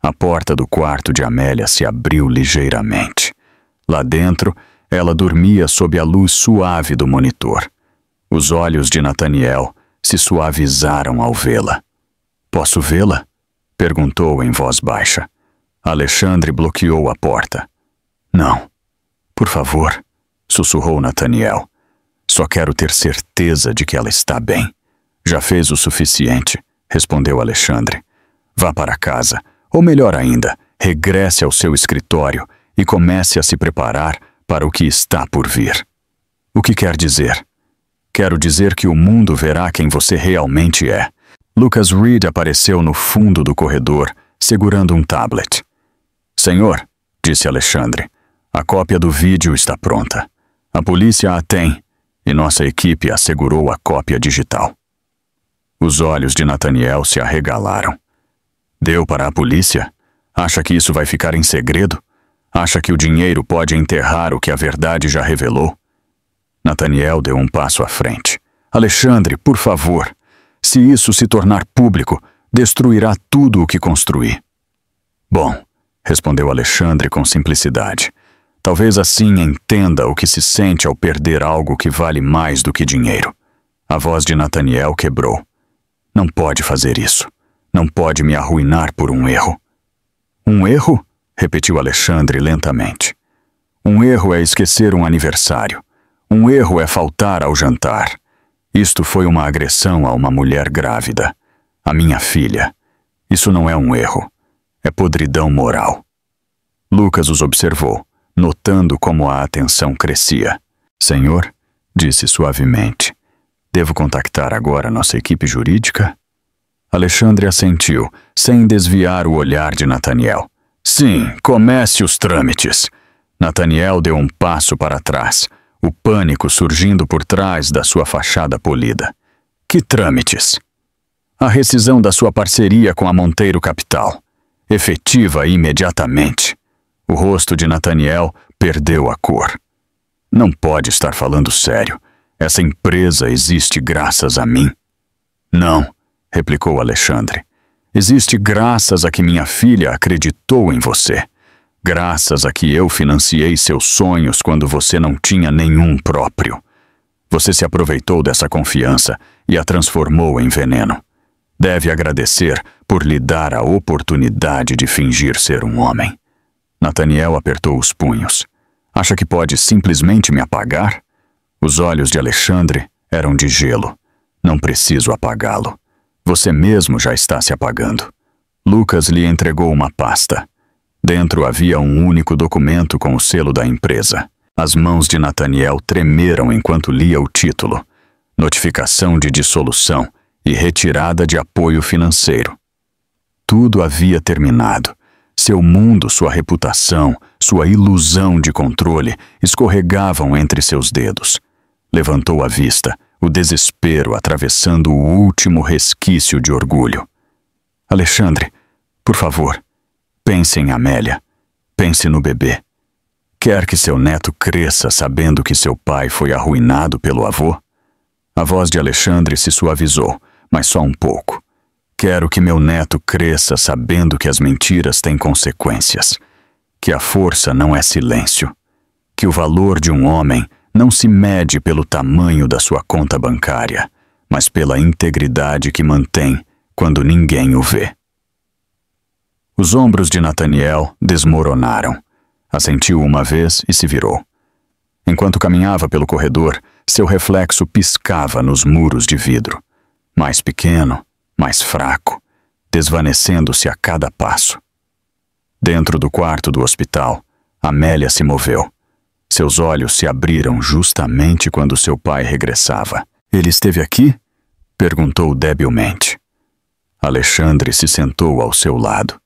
A porta do quarto de Amélia se abriu ligeiramente. Lá dentro, ela dormia sob a luz suave do monitor. Os olhos de Nathaniel se suavizaram ao vê-la. Posso vê-la? Perguntou em voz baixa. Alexandre bloqueou a porta. Não. Por favor, sussurrou Nathaniel. Só quero ter certeza de que ela está bem. Já fez o suficiente, respondeu Alexandre. Vá para casa, ou melhor ainda, regresse ao seu escritório e comece a se preparar para o que está por vir. O que quer dizer? Quero dizer que o mundo verá quem você realmente é. Lucas Reed apareceu no fundo do corredor, segurando um tablet. Senhor, disse Alexandre, a cópia do vídeo está pronta. A polícia a tem, e nossa equipe assegurou a cópia digital. Os olhos de Nathaniel se arregalaram. Deu para a polícia? Acha que isso vai ficar em segredo? Acha que o dinheiro pode enterrar o que a verdade já revelou? Nathaniel deu um passo à frente. Alexandre, por favor, se isso se tornar público, destruirá tudo o que construí. Bom, respondeu Alexandre com simplicidade. Talvez assim entenda o que se sente ao perder algo que vale mais do que dinheiro. A voz de Nathaniel quebrou. Não pode fazer isso. Não pode me arruinar por um erro. Um erro? Repetiu Alexandre lentamente. Um erro é esquecer um aniversário. Um erro é faltar ao jantar. Isto foi uma agressão a uma mulher grávida. A minha filha. Isso não é um erro. É podridão moral. Lucas os observou, notando como a atenção crescia. Senhor, disse suavemente, devo contactar agora nossa equipe jurídica? Alexandre assentiu, sem desviar o olhar de Nathaniel. Sim, comece os trâmites. Nathaniel deu um passo para trás, o pânico surgindo por trás da sua fachada polida. Que trâmites? A rescisão da sua parceria com a Monteiro Capital. Efetiva imediatamente. O rosto de Nathaniel perdeu a cor. Não pode estar falando sério. Essa empresa existe graças a mim. Não, replicou Alexandre. Existe graças a que minha filha acreditou em você. Graças a que eu financiei seus sonhos quando você não tinha nenhum próprio. Você se aproveitou dessa confiança e a transformou em veneno. Deve agradecer por lhe dar a oportunidade de fingir ser um homem. Nathaniel apertou os punhos. Acha que pode simplesmente me apagar? Os olhos de Alexandre eram de gelo. Não preciso apagá-lo. Você mesmo já está se apagando. Lucas lhe entregou uma pasta. Dentro havia um único documento com o selo da empresa. As mãos de Nathaniel tremeram enquanto lia o título. Notificação de dissolução e retirada de apoio financeiro. Tudo havia terminado. Seu mundo, sua reputação, sua ilusão de controle escorregavam entre seus dedos. Levantou a vista, o desespero atravessando o último resquício de orgulho. Alexandre, por favor, pense em Amélia. Pense no bebê. Quer que seu neto cresça sabendo que seu pai foi arruinado pelo avô? A voz de Alexandre se suavizou, mas só um pouco. Quero que meu neto cresça sabendo que as mentiras têm consequências, que a força não é silêncio, que o valor de um homem não se mede pelo tamanho da sua conta bancária, mas pela integridade que mantém quando ninguém o vê. Os ombros de Nathaniel desmoronaram. Assentiu uma vez e se virou. Enquanto caminhava pelo corredor, seu reflexo piscava nos muros de vidro. Mais pequeno, mais fraco, desvanecendo-se a cada passo. Dentro do quarto do hospital, Amélia se moveu. Seus olhos se abriram justamente quando seu pai regressava. Ele esteve aqui? Perguntou debilmente. Alexandre se sentou ao seu lado.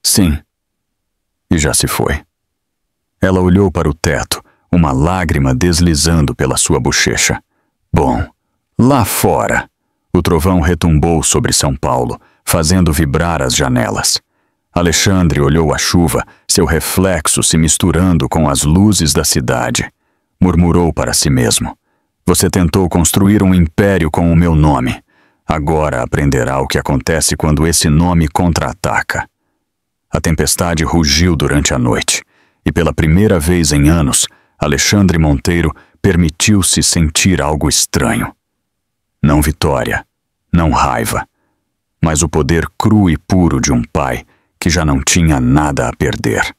Sim. E já se foi. Ela olhou para o teto, uma lágrima deslizando pela sua bochecha. Bom, lá fora. O trovão retumbou sobre São Paulo, fazendo vibrar as janelas. Alexandre olhou a chuva, seu reflexo se misturando com as luzes da cidade. Murmurou para si mesmo. Você tentou construir um império com o meu nome. Agora aprenderá o que acontece quando esse nome contra-ataca. A tempestade rugiu durante a noite, e pela primeira vez em anos, Alexandre Monteiro permitiu-se sentir algo estranho. Não vitória, não raiva, mas o poder cru e puro de um pai que já não tinha nada a perder.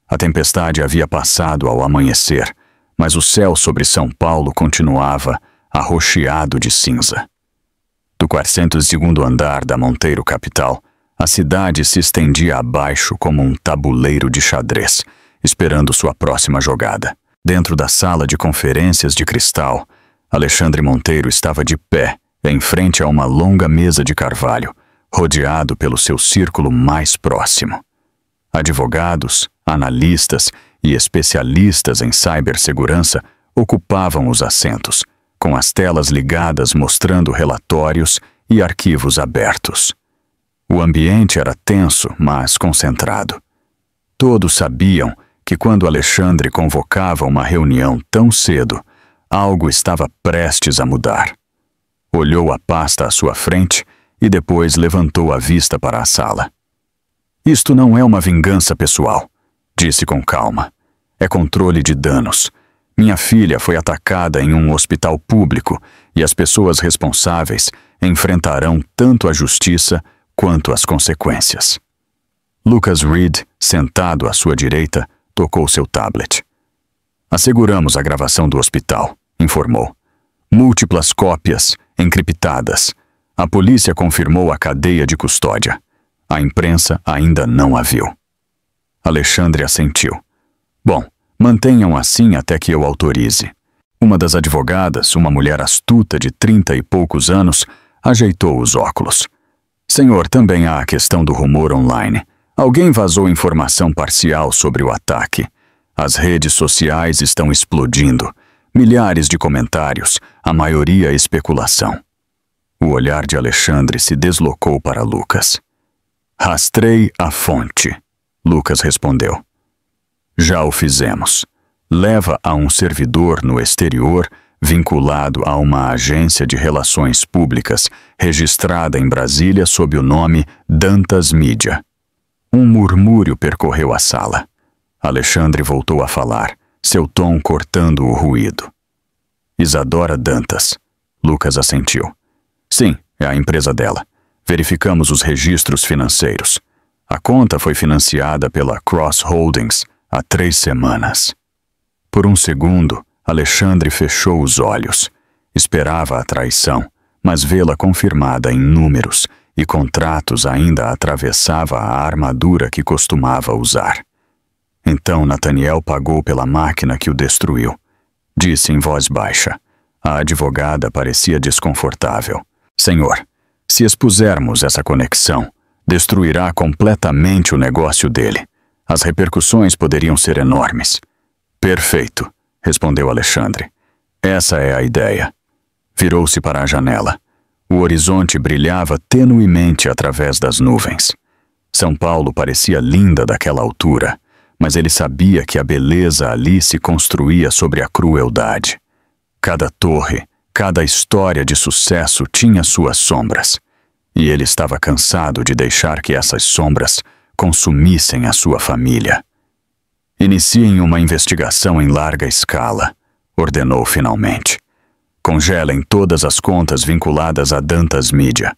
A tempestade havia passado ao amanhecer, mas o céu sobre São Paulo continuava arroxeado de cinza. Do 402º andar da Monteiro Capital, a cidade se estendia abaixo como um tabuleiro de xadrez, esperando sua próxima jogada. Dentro da sala de conferências de cristal, Alexandre Monteiro estava de pé, em frente a uma longa mesa de carvalho, rodeado pelo seu círculo mais próximo. Advogados, analistas e especialistas em cibersegurança ocupavam os assentos, com as telas ligadas mostrando relatórios e arquivos abertos. O ambiente era tenso, mas concentrado. Todos sabiam que quando Alexandre convocava uma reunião tão cedo, algo estava prestes a mudar. Olhou a pasta à sua frente e depois levantou a vista para a sala. Isto não é uma vingança pessoal, disse com calma. É controle de danos. Minha filha foi atacada em um hospital público e as pessoas responsáveis enfrentarão tanto a justiça quanto as consequências. Lucas Reed, sentado à sua direita, tocou seu tablet. Asseguramos a gravação do hospital, informou. Múltiplas cópias, encriptadas. A polícia confirmou a cadeia de custódia. A imprensa ainda não a viu. Alexandre assentiu. Bom, mantenham assim até que eu autorize. Uma das advogadas, uma mulher astuta de 30 e poucos anos, ajeitou os óculos. Senhor, também há a questão do rumor online. Alguém vazou informação parcial sobre o ataque. As redes sociais estão explodindo. Milhares de comentários, a maioria especulação. O olhar de Alexandre se deslocou para Lucas. Rastreie a fonte, Lucas respondeu. Já o fizemos. Leva a um servidor no exterior vinculado a uma agência de relações públicas registrada em Brasília sob o nome Dantas Mídia. Um murmúrio percorreu a sala. Alexandre voltou a falar, seu tom cortando o ruído. Isadora Dantas. Lucas assentiu. Sim, é a empresa dela. Verificamos os registros financeiros. A conta foi financiada pela Cross Holdings há 3 semanas. Por um segundo, Alexandre fechou os olhos. Esperava a traição, mas vê-la confirmada em números e contratos ainda atravessava a armadura que costumava usar. Então Nathaniel pagou pela máquina que o destruiu. Disse em voz baixa. A advogada parecia desconfortável. Senhor, se expusermos essa conexão, destruirá completamente o negócio dele. As repercussões poderiam ser enormes. Perfeito, respondeu Alexandre. Essa é a ideia. Virou-se para a janela. O horizonte brilhava tenuemente através das nuvens. São Paulo parecia linda daquela altura, mas ele sabia que a beleza ali se construía sobre a crueldade. Cada torre, cada história de sucesso tinha suas sombras, e ele estava cansado de deixar que essas sombras consumissem a sua família. Iniciem uma investigação em larga escala, ordenou finalmente. Congelem todas as contas vinculadas a Dantas Mídia.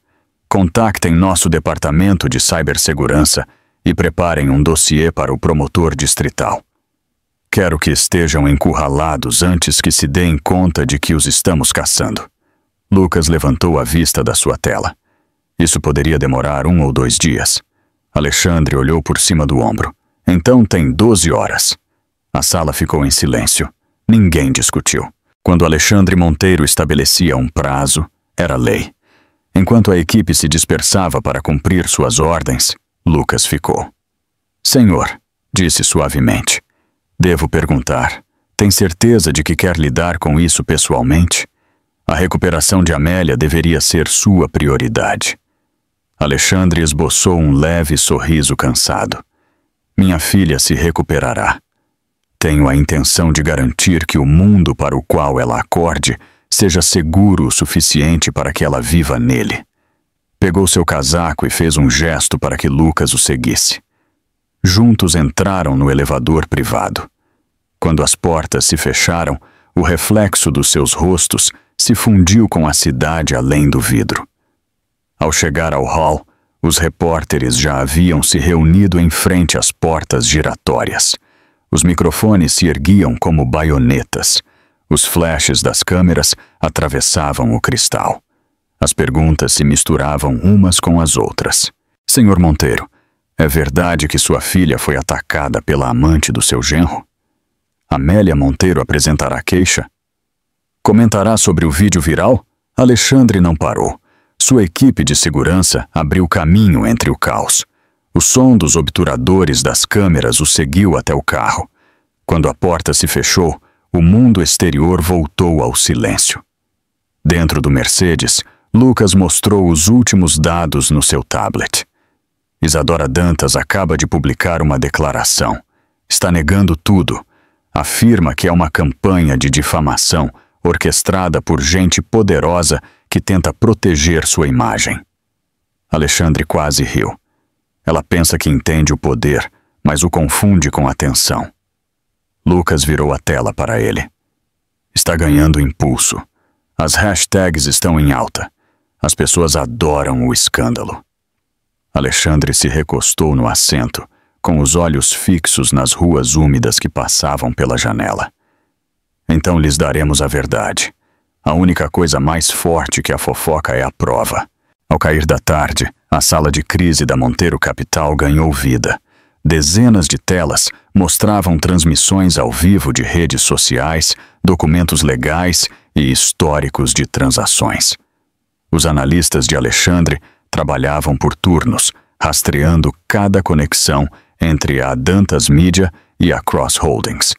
Contactem nosso departamento de cibersegurança e preparem um dossiê para o promotor distrital. Quero que estejam encurralados antes que se deem conta de que os estamos caçando. Lucas levantou a vista da sua tela. Isso poderia demorar 1 ou 2 dias. Alexandre olhou por cima do ombro. Então tem 12 horas. A sala ficou em silêncio. Ninguém discutiu. Quando Alexandre Monteiro estabelecia um prazo, era lei. Enquanto a equipe se dispersava para cumprir suas ordens, Lucas ficou. Senhor, disse suavemente, devo perguntar, tem certeza de que quer lidar com isso pessoalmente? A recuperação de Amélia deveria ser sua prioridade. Alexandre esboçou um leve sorriso cansado. Minha filha se recuperará. Tenho a intenção de garantir que o mundo para o qual ela acorde seja seguro o suficiente para que ela viva nele. Pegou seu casaco e fez um gesto para que Lucas o seguisse. Juntos entraram no elevador privado. Quando as portas se fecharam, o reflexo dos seus rostos se fundiu com a cidade além do vidro. Ao chegar ao hall, os repórteres já haviam se reunido em frente às portas giratórias. Os microfones se erguiam como baionetas. Os flashes das câmeras atravessavam o cristal. As perguntas se misturavam umas com as outras. Senhor Monteiro, é verdade que sua filha foi atacada pela amante do seu genro? Amélia Monteiro apresentará queixa? Comentará sobre o vídeo viral? Alexandre não parou. Sua equipe de segurança abriu caminho entre o caos. O som dos obturadores das câmeras o seguiu até o carro. Quando a porta se fechou, o mundo exterior voltou ao silêncio. Dentro do Mercedes, Lucas mostrou os últimos dados no seu tablet. Isadora Dantas acaba de publicar uma declaração. Está negando tudo. Afirma que é uma campanha de difamação orquestrada por gente poderosa que tenta proteger sua imagem. Alexandre quase riu. Ela pensa que entende o poder, mas o confunde com a tensão. Lucas virou a tela para ele. Está ganhando impulso. As hashtags estão em alta. As pessoas adoram o escândalo. Alexandre se recostou no assento, com os olhos fixos nas ruas úmidas que passavam pela janela. Então lhes daremos a verdade. A única coisa mais forte que a fofoca é a prova. Ao cair da tarde, a sala de crise da Monteiro Capital ganhou vida. Dezenas de telas mostravam transmissões ao vivo de redes sociais, documentos legais e históricos de transações. Os analistas de Alexandre trabalhavam por turnos, rastreando cada conexão entre a Dantas Media e a Cross Holdings.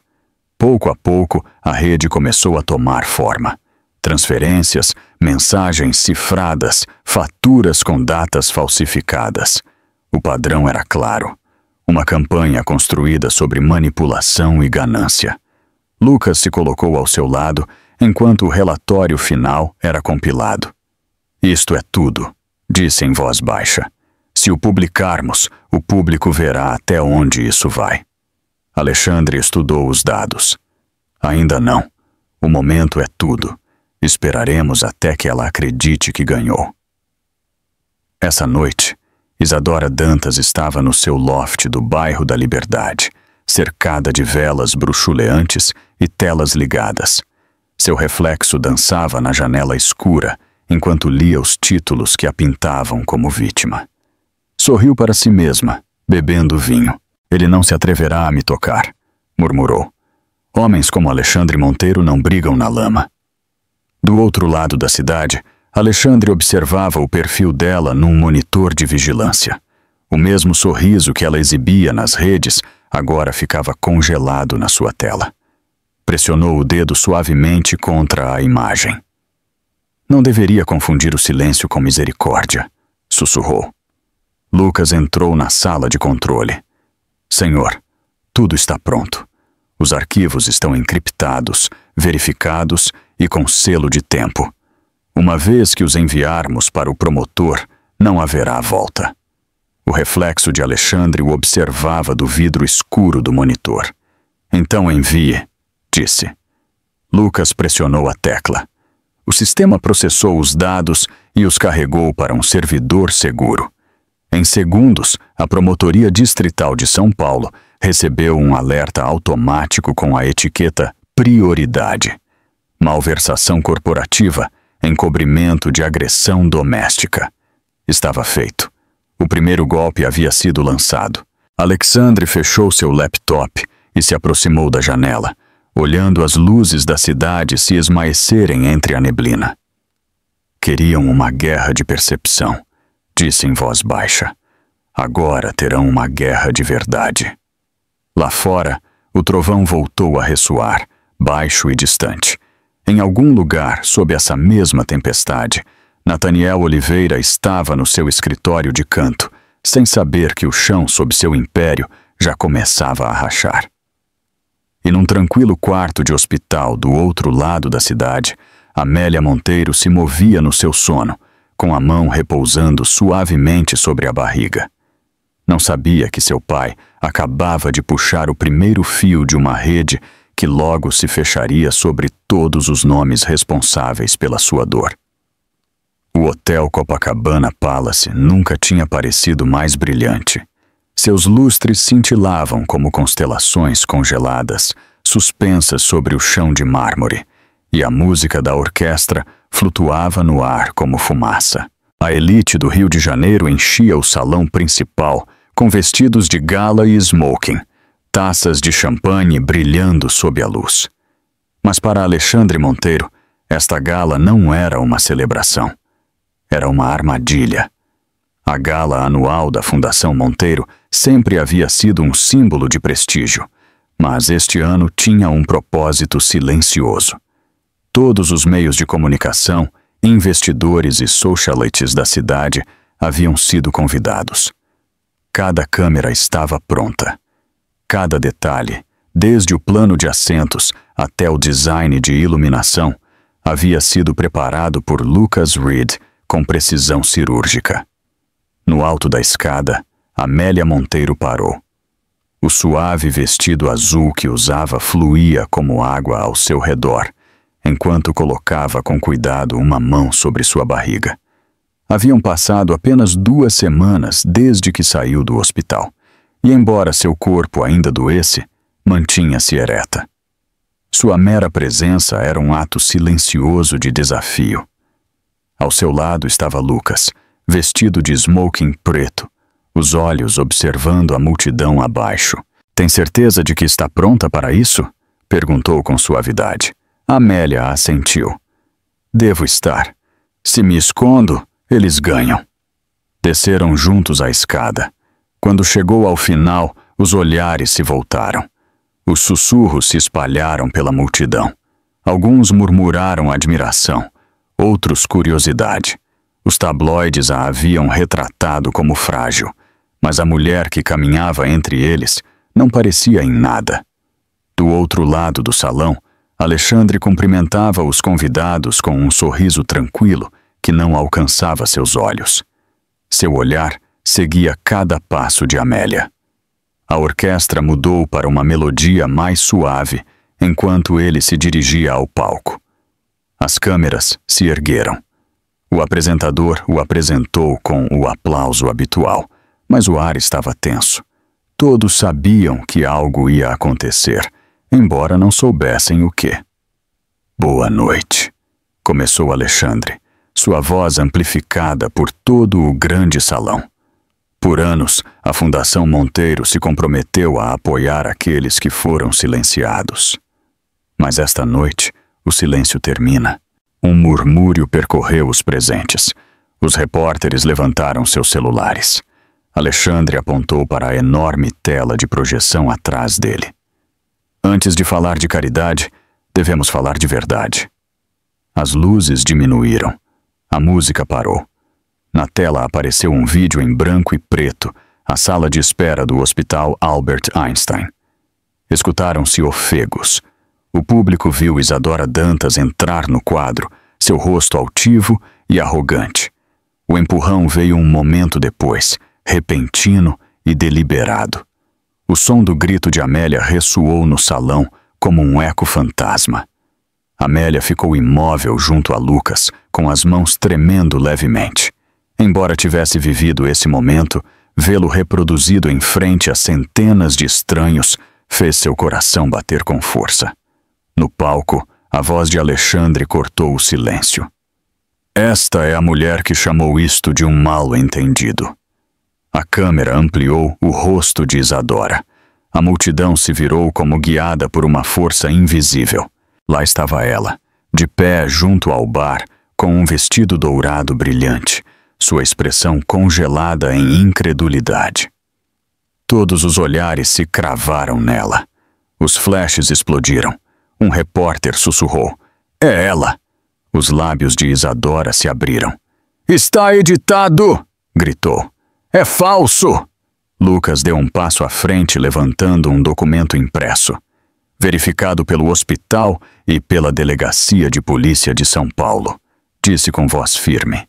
Pouco a pouco, a rede começou a tomar forma. Transferências, mensagens cifradas, faturas com datas falsificadas. O padrão era claro. Uma campanha construída sobre manipulação e ganância. Lucas se colocou ao seu lado enquanto o relatório final era compilado. Isto é tudo, disse em voz baixa. Se o publicarmos, o público verá até onde isso vai. Alexandre estudou os dados. Ainda não. O momento é tudo. Esperaremos até que ela acredite que ganhou. Essa noite, Isadora Dantas estava no seu loft do bairro da Liberdade, cercada de velas bruxuleantes e telas ligadas. Seu reflexo dançava na janela escura, enquanto lia os títulos que a pintavam como vítima. Sorriu para si mesma, bebendo vinho. Ele não se atreverá a me tocar, murmurou. Homens como Alexandre Monteiro não brigam na lama. Do outro lado da cidade, Alexandre observava o perfil dela num monitor de vigilância. O mesmo sorriso que ela exibia nas redes agora ficava congelado na sua tela. Pressionou o dedo suavemente contra a imagem. Não deveria confundir o silêncio com misericórdia, sussurrou. Lucas entrou na sala de controle. Senhor, tudo está pronto. Os arquivos estão encriptados, verificados e com selo de tempo. Uma vez que os enviarmos para o promotor, não haverá volta. O reflexo de Alexandre o observava do vidro escuro do monitor. Então envie, disse. Lucas pressionou a tecla. O sistema processou os dados e os carregou para um servidor seguro. Em segundos, a Promotoria Distrital de São Paulo recebeu um alerta automático com a etiqueta Prioridade. Malversação corporativa, encobrimento de agressão doméstica. Estava feito. O primeiro golpe havia sido lançado. Alexandre fechou seu laptop e se aproximou da janela, olhando as luzes da cidade se esmaecerem entre a neblina. Queriam uma guerra de percepção, disse em voz baixa. Agora terão uma guerra de verdade. Lá fora, o trovão voltou a ressoar, baixo e distante. Em algum lugar, sob essa mesma tempestade, Nathaniel Oliveira estava no seu escritório de canto, sem saber que o chão sob seu império já começava a rachar. E num tranquilo quarto de hospital do outro lado da cidade, Amélia Monteiro se movia no seu sono, com a mão repousando suavemente sobre a barriga. Não sabia que seu pai acabava de puxar o primeiro fio de uma rede que logo se fecharia sobre todos os nomes responsáveis pela sua dor. O Hotel Copacabana Palace nunca tinha parecido mais brilhante. Seus lustres cintilavam como constelações congeladas, suspensas sobre o chão de mármore, e a música da orquestra flutuava no ar como fumaça. A elite do Rio de Janeiro enchia o salão principal com vestidos de gala e smoking, taças de champanhe brilhando sob a luz. Mas para Alexandre Monteiro, Esta gala não era uma celebração. Era uma armadilha. A gala anual da Fundação Monteiro sempre havia sido um símbolo de prestígio, mas este ano tinha um propósito silencioso. Todos os meios de comunicação, investidores e socialites da cidade haviam sido convidados. Cada câmera estava pronta. Cada detalhe, desde o plano de assentos até o design de iluminação, havia sido preparado por Lucas Reed com precisão cirúrgica. No alto da escada, Amélia Monteiro parou. O suave vestido azul que usava fluía como água ao seu redor, enquanto colocava com cuidado uma mão sobre sua barriga. Haviam passado apenas 2 semanas desde que saiu do hospital, e embora seu corpo ainda doesse, mantinha-se ereta. Sua mera presença era um ato silencioso de desafio. Ao seu lado estava Lucas, vestido de smoking preto, os olhos observando a multidão abaixo. "Tem certeza de que está pronta para isso?" perguntou com suavidade. Amélia assentiu. "Devo estar. Se me escondo, eles ganham." Desceram juntos a escada. Quando chegou ao final, os olhares se voltaram. Os sussurros se espalharam pela multidão. Alguns murmuraram admiração, outros curiosidade. Os tabloides a haviam retratado como frágil, mas a mulher que caminhava entre eles não parecia em nada. Do outro lado do salão, Alexandre cumprimentava os convidados com um sorriso tranquilo que não alcançava seus olhos. Seu olhar seguia cada passo de Amélia. A orquestra mudou para uma melodia mais suave enquanto ele se dirigia ao palco. As câmeras se ergueram. O apresentador o apresentou com o aplauso habitual, mas o ar estava tenso. Todos sabiam que algo ia acontecer, embora não soubessem o quê. "Boa noite", começou Alexandre, sua voz amplificada por todo o grande salão. Por anos, a Fundação Monteiro se comprometeu a apoiar aqueles que foram silenciados. Mas esta noite, o silêncio termina. Um murmúrio percorreu os presentes. Os repórteres levantaram seus celulares. Alexandre apontou para a enorme tela de projeção atrás dele. "Antes de falar de caridade, devemos falar de verdade." As luzes diminuíram. A música parou. Na tela apareceu um vídeo em branco e preto, a sala de espera do Hospital Albert Einstein. Escutaram-se ofegos. O público viu Isadora Dantas entrar no quadro, seu rosto altivo e arrogante. O empurrão veio um momento depois, repentino e deliberado. O som do grito de Amélia ressoou no salão como um eco fantasma. Amélia ficou imóvel junto a Lucas, com as mãos tremendo levemente. Embora tivesse vivido esse momento, vê-lo reproduzido em frente a centenas de estranhos fez seu coração bater com força. No palco, a voz de Alexandre cortou o silêncio. "Esta é a mulher que chamou isto de um mal-entendido." A câmera ampliou o rosto de Isadora. A multidão se virou como guiada por uma força invisível. Lá estava ela, de pé junto ao bar, com um vestido dourado brilhante, sua expressão congelada em incredulidade. Todos os olhares se cravaram nela. Os flashes explodiram. Um repórter sussurrou: "É ela!" Os lábios de Isadora se abriram. "Está editado!" gritou. "É falso!" Lucas deu um passo à frente, levantando um documento impresso. "Verificado pelo hospital e pela Delegacia de Polícia de São Paulo", disse com voz firme.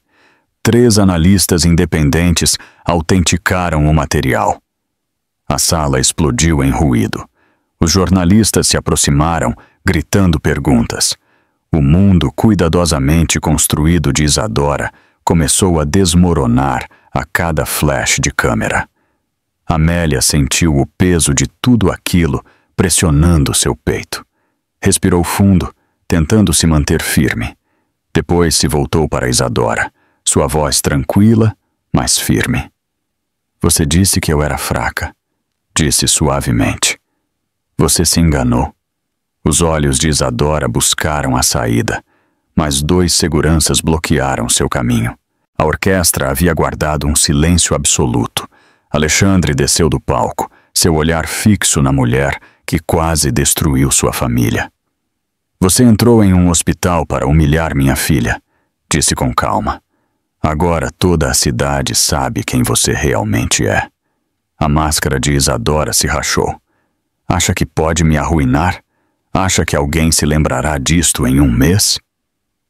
3 analistas independentes autenticaram o material. A sala explodiu em ruído. Os jornalistas se aproximaram, gritando perguntas. O mundo cuidadosamente construído de Isadora começou a desmoronar a cada flash de câmera. Amélia sentiu o peso de tudo aquilo pressionando seu peito. Respirou fundo, tentando se manter firme. Depois se voltou para Isadora, sua voz tranquila, mas firme. "Você disse que eu era fraca", disse suavemente. "Você se enganou." Os olhos de Isadora buscaram a saída, mas 2 seguranças bloquearam seu caminho. A orquestra havia guardado um silêncio absoluto. Alexandre desceu do palco, seu olhar fixo na mulher que quase destruiu sua família. Você entrou em um hospital para humilhar minha filha, disse com calma. Agora toda a cidade sabe quem você realmente é. A máscara de Isadora se rachou. Acha que pode me arruinar? Acha que alguém se lembrará disto em um mês?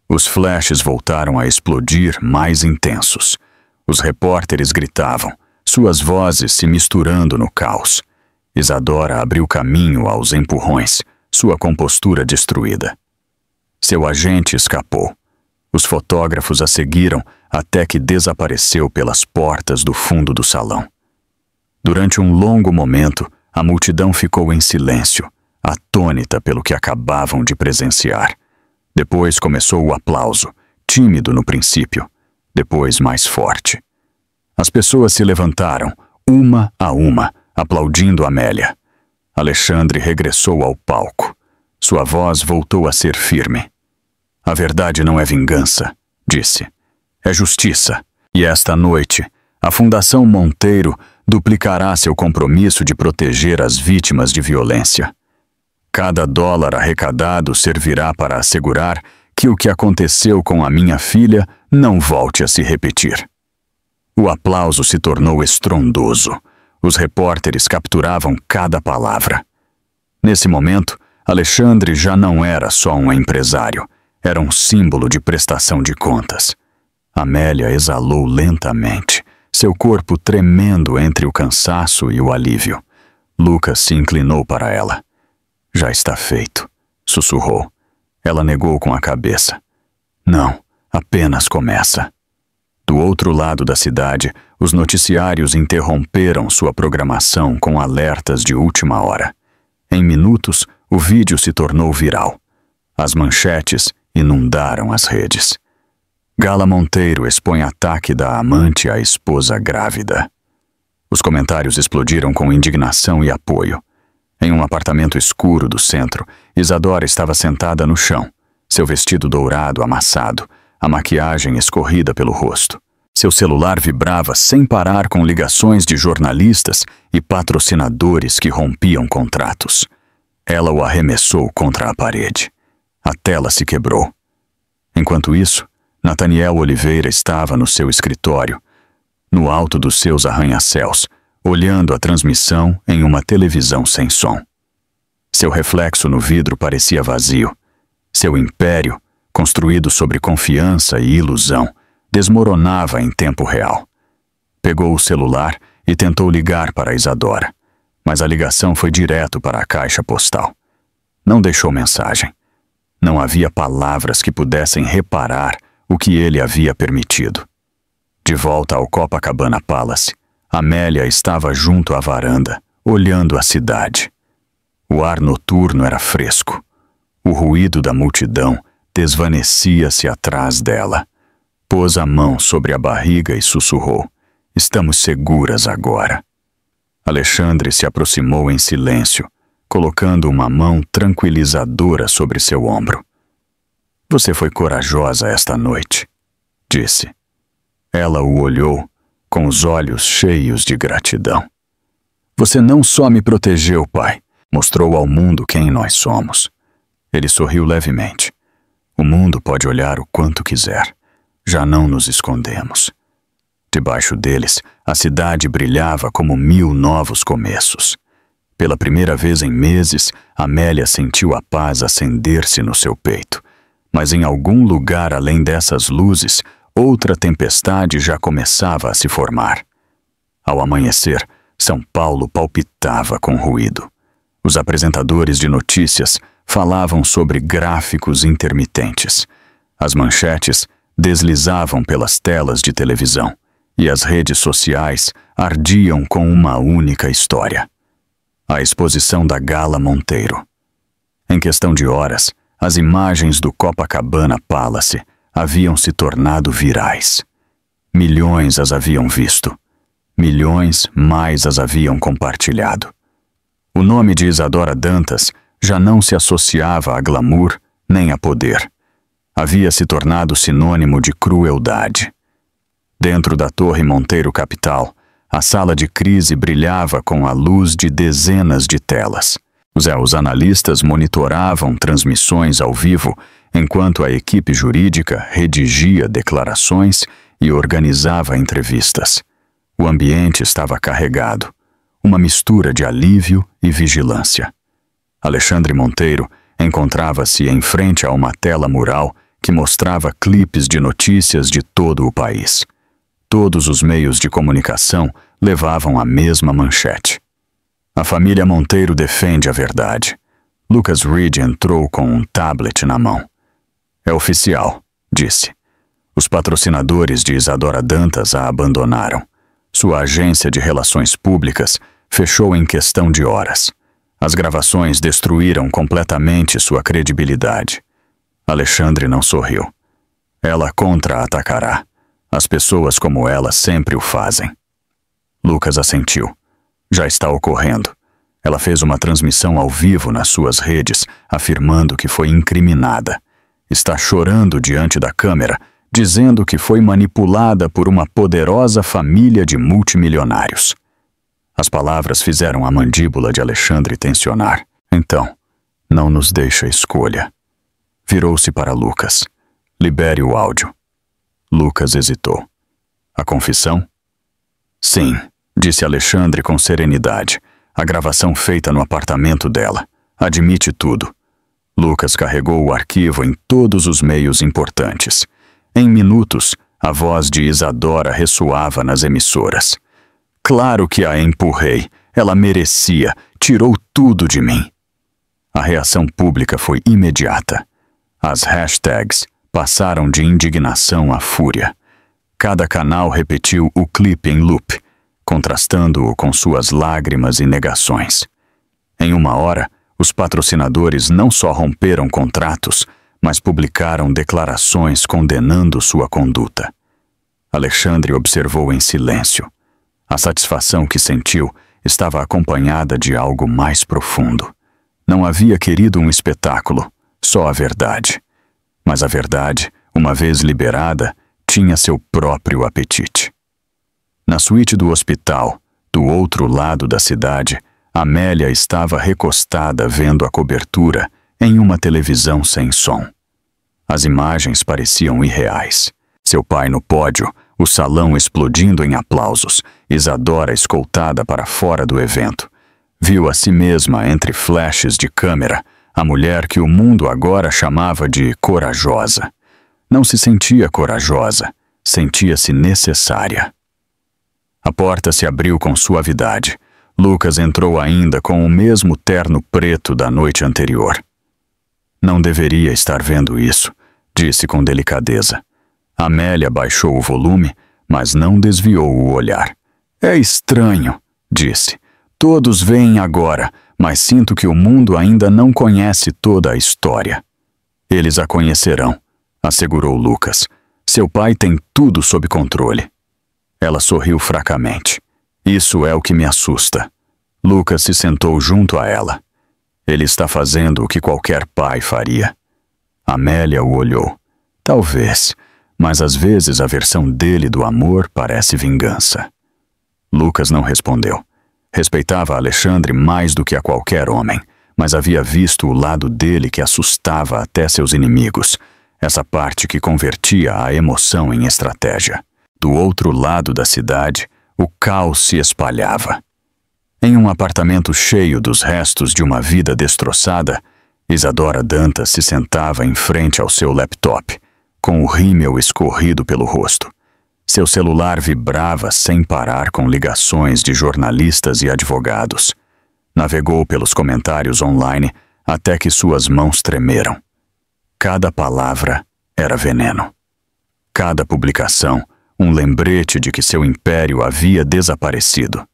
Os flashes voltaram a explodir mais intensos. Os repórteres gritavam, suas vozes se misturando no caos. Isadora abriu caminho aos empurrões, sua compostura destruída. Seu agente escapou. Os fotógrafos a seguiram até que desapareceu pelas portas do fundo do salão. Durante um longo momento, a multidão ficou em silêncio, atônita pelo que acabavam de presenciar. Depois começou o aplauso, tímido no princípio, depois mais forte. As pessoas se levantaram, uma a uma, aplaudindo Amélia. Alexandre regressou ao palco. Sua voz voltou a ser firme. A verdade não é vingança, disse. É justiça. E esta noite, a Fundação Monteiro duplicará seu compromisso de proteger as vítimas de violência. Cada dólar arrecadado servirá para assegurar que o que aconteceu com a minha filha não volte a se repetir. O aplauso se tornou estrondoso. Os repórteres capturavam cada palavra. Nesse momento, Alexandre já não era só um empresário, era um símbolo de prestação de contas. Amélia exalou lentamente, seu corpo tremendo entre o cansaço e o alívio. Lucas se inclinou para ela. Já está feito, sussurrou. Ela negou com a cabeça. Não, apenas começa. Do outro lado da cidade, os noticiários interromperam sua programação com alertas de última hora. Em minutos, o vídeo se tornou viral. As manchetes inundaram as redes. Gala Monteiro expõe ataque da amante à esposa grávida. Os comentários explodiram com indignação e apoio. Em um apartamento escuro do centro, Isadora estava sentada no chão, seu vestido dourado amassado, a maquiagem escorrida pelo rosto. Seu celular vibrava sem parar com ligações de jornalistas e patrocinadores que rompiam contratos. Ela o arremessou contra a parede. A tela se quebrou. Enquanto isso, Nathaniel Oliveira estava no seu escritório, no alto dos seus arranha-céus, olhando a transmissão em uma televisão sem som. Seu reflexo no vidro parecia vazio. Seu império, construído sobre confiança e ilusão, desmoronava em tempo real. Pegou o celular e tentou ligar para Isadora, mas a ligação foi direto para a caixa postal. Não deixou mensagem. Não havia palavras que pudessem reparar o que ele havia permitido. De volta ao Copacabana Palace, Amélia estava junto à varanda, olhando a cidade. O ar noturno era fresco. O ruído da multidão desvanecia-se atrás dela. Pôs a mão sobre a barriga e sussurrou: "Estamos seguras agora." Alexandre se aproximou em silêncio, colocando uma mão tranquilizadora sobre seu ombro. "Você foi corajosa esta noite", disse. Ela o olhou, com os olhos cheios de gratidão. "Você não só me protegeu, pai, mostrou ao mundo quem nós somos." Ele sorriu levemente. "O mundo pode olhar o quanto quiser. Já não nos escondemos." Debaixo deles, a cidade brilhava como 1000 novos começos. Pela primeira vez em meses, Amélia sentiu a paz acender-se no seu peito. Mas em algum lugar além dessas luzes, outra tempestade já começava a se formar. Ao amanhecer, São Paulo palpitava com ruído. Os apresentadores de notícias falavam sobre gráficos intermitentes. As manchetes deslizavam pelas telas de televisão e as redes sociais ardiam com uma única história: a exposição da Gala Monteiro. Em questão de horas, as imagens do Copacabana Palace haviam se tornado virais. Milhões as haviam visto. Milhões mais as haviam compartilhado. O nome de Isadora Dantas já não se associava a glamour nem a poder. havia se tornado sinônimo de crueldade. Dentro da Torre Monteiro Capital, a sala de crise brilhava com a luz de dezenas de telas. Os analistas monitoravam transmissões ao vivo, enquanto a equipe jurídica redigia declarações e organizava entrevistas. O ambiente estava carregado, uma mistura de alívio e vigilância. Alexandre Monteiro encontrava-se em frente a uma tela mural que mostrava clipes de notícias de todo o país. Todos os meios de comunicação levavam a mesma manchete. A família Monteiro defende a verdade. Lucas Reed entrou com um tablet na mão. É oficial, disse. Os patrocinadores de Isadora Dantas a abandonaram. Sua agência de relações públicas fechou em questão de horas. As gravações destruíram completamente sua credibilidade. Alexandre não sorriu. Ela contra-atacará. As pessoas como ela sempre o fazem. Lucas assentiu. Já está ocorrendo. Ela fez uma transmissão ao vivo nas suas redes, afirmando que foi incriminada. Está chorando diante da câmera, dizendo que foi manipulada por uma poderosa família de multimilionários. As palavras fizeram a mandíbula de Alexandre tensionar. Então, não nos deixa escolha. Virou-se para Lucas. Libere o áudio. Lucas hesitou. A confissão? Sim, disse Alexandre com serenidade. A gravação feita no apartamento dela. Admite tudo. Lucas carregou o arquivo em todos os meios importantes. Em minutos, a voz de Isadora ressoava nas emissoras. Claro que a empurrei. Ela merecia. Tirou tudo de mim. A reação pública foi imediata. As hashtags passaram de indignação à fúria. Cada canal repetiu o clipe em loop, contrastando-o com suas lágrimas e negações. Em uma hora, os patrocinadores não só romperam contratos, mas publicaram declarações condenando sua conduta. Alexandre observou em silêncio. A satisfação que sentiu estava acompanhada de algo mais profundo. Não havia querido um espetáculo, só a verdade. Mas a verdade, uma vez liberada, tinha seu próprio apetite. Na suíte do hospital, do outro lado da cidade, Amélia estava recostada vendo a cobertura em uma televisão sem som. As imagens pareciam irreais. Seu pai no pódio, o salão explodindo em aplausos, Isadora escoltada para fora do evento. Viu a si mesma entre flashes de câmera, a mulher que o mundo agora chamava de corajosa. Não se sentia corajosa, sentia-se necessária. A porta se abriu com suavidade. Lucas entrou ainda com o mesmo terno preto da noite anterior. Não deveria estar vendo isso, disse com delicadeza. Amélia baixou o volume, mas não desviou o olhar. É estranho, disse. Todos veem agora, mas sinto que o mundo ainda não conhece toda a história. Eles a conhecerão, assegurou Lucas. Seu pai tem tudo sob controle. Ela sorriu fracamente. Isso é o que me assusta. Lucas se sentou junto a ela. Ele está fazendo o que qualquer pai faria. Amélia o olhou. Talvez, mas às vezes a versão dele do amor parece vingança. Lucas não respondeu. Respeitava Alexandre mais do que a qualquer homem, mas havia visto o lado dele que assustava até seus inimigos, essa parte que convertia a emoção em estratégia. Do outro lado da cidade, o caos se espalhava. Em um apartamento cheio dos restos de uma vida destroçada, Isadora Dantas se sentava em frente ao seu laptop, com o rímel escorrido pelo rosto. Seu celular vibrava sem parar com ligações de jornalistas e advogados. Navegou pelos comentários online até que suas mãos tremeram. Cada palavra era veneno. Cada publicação, um lembrete de que seu império havia desaparecido.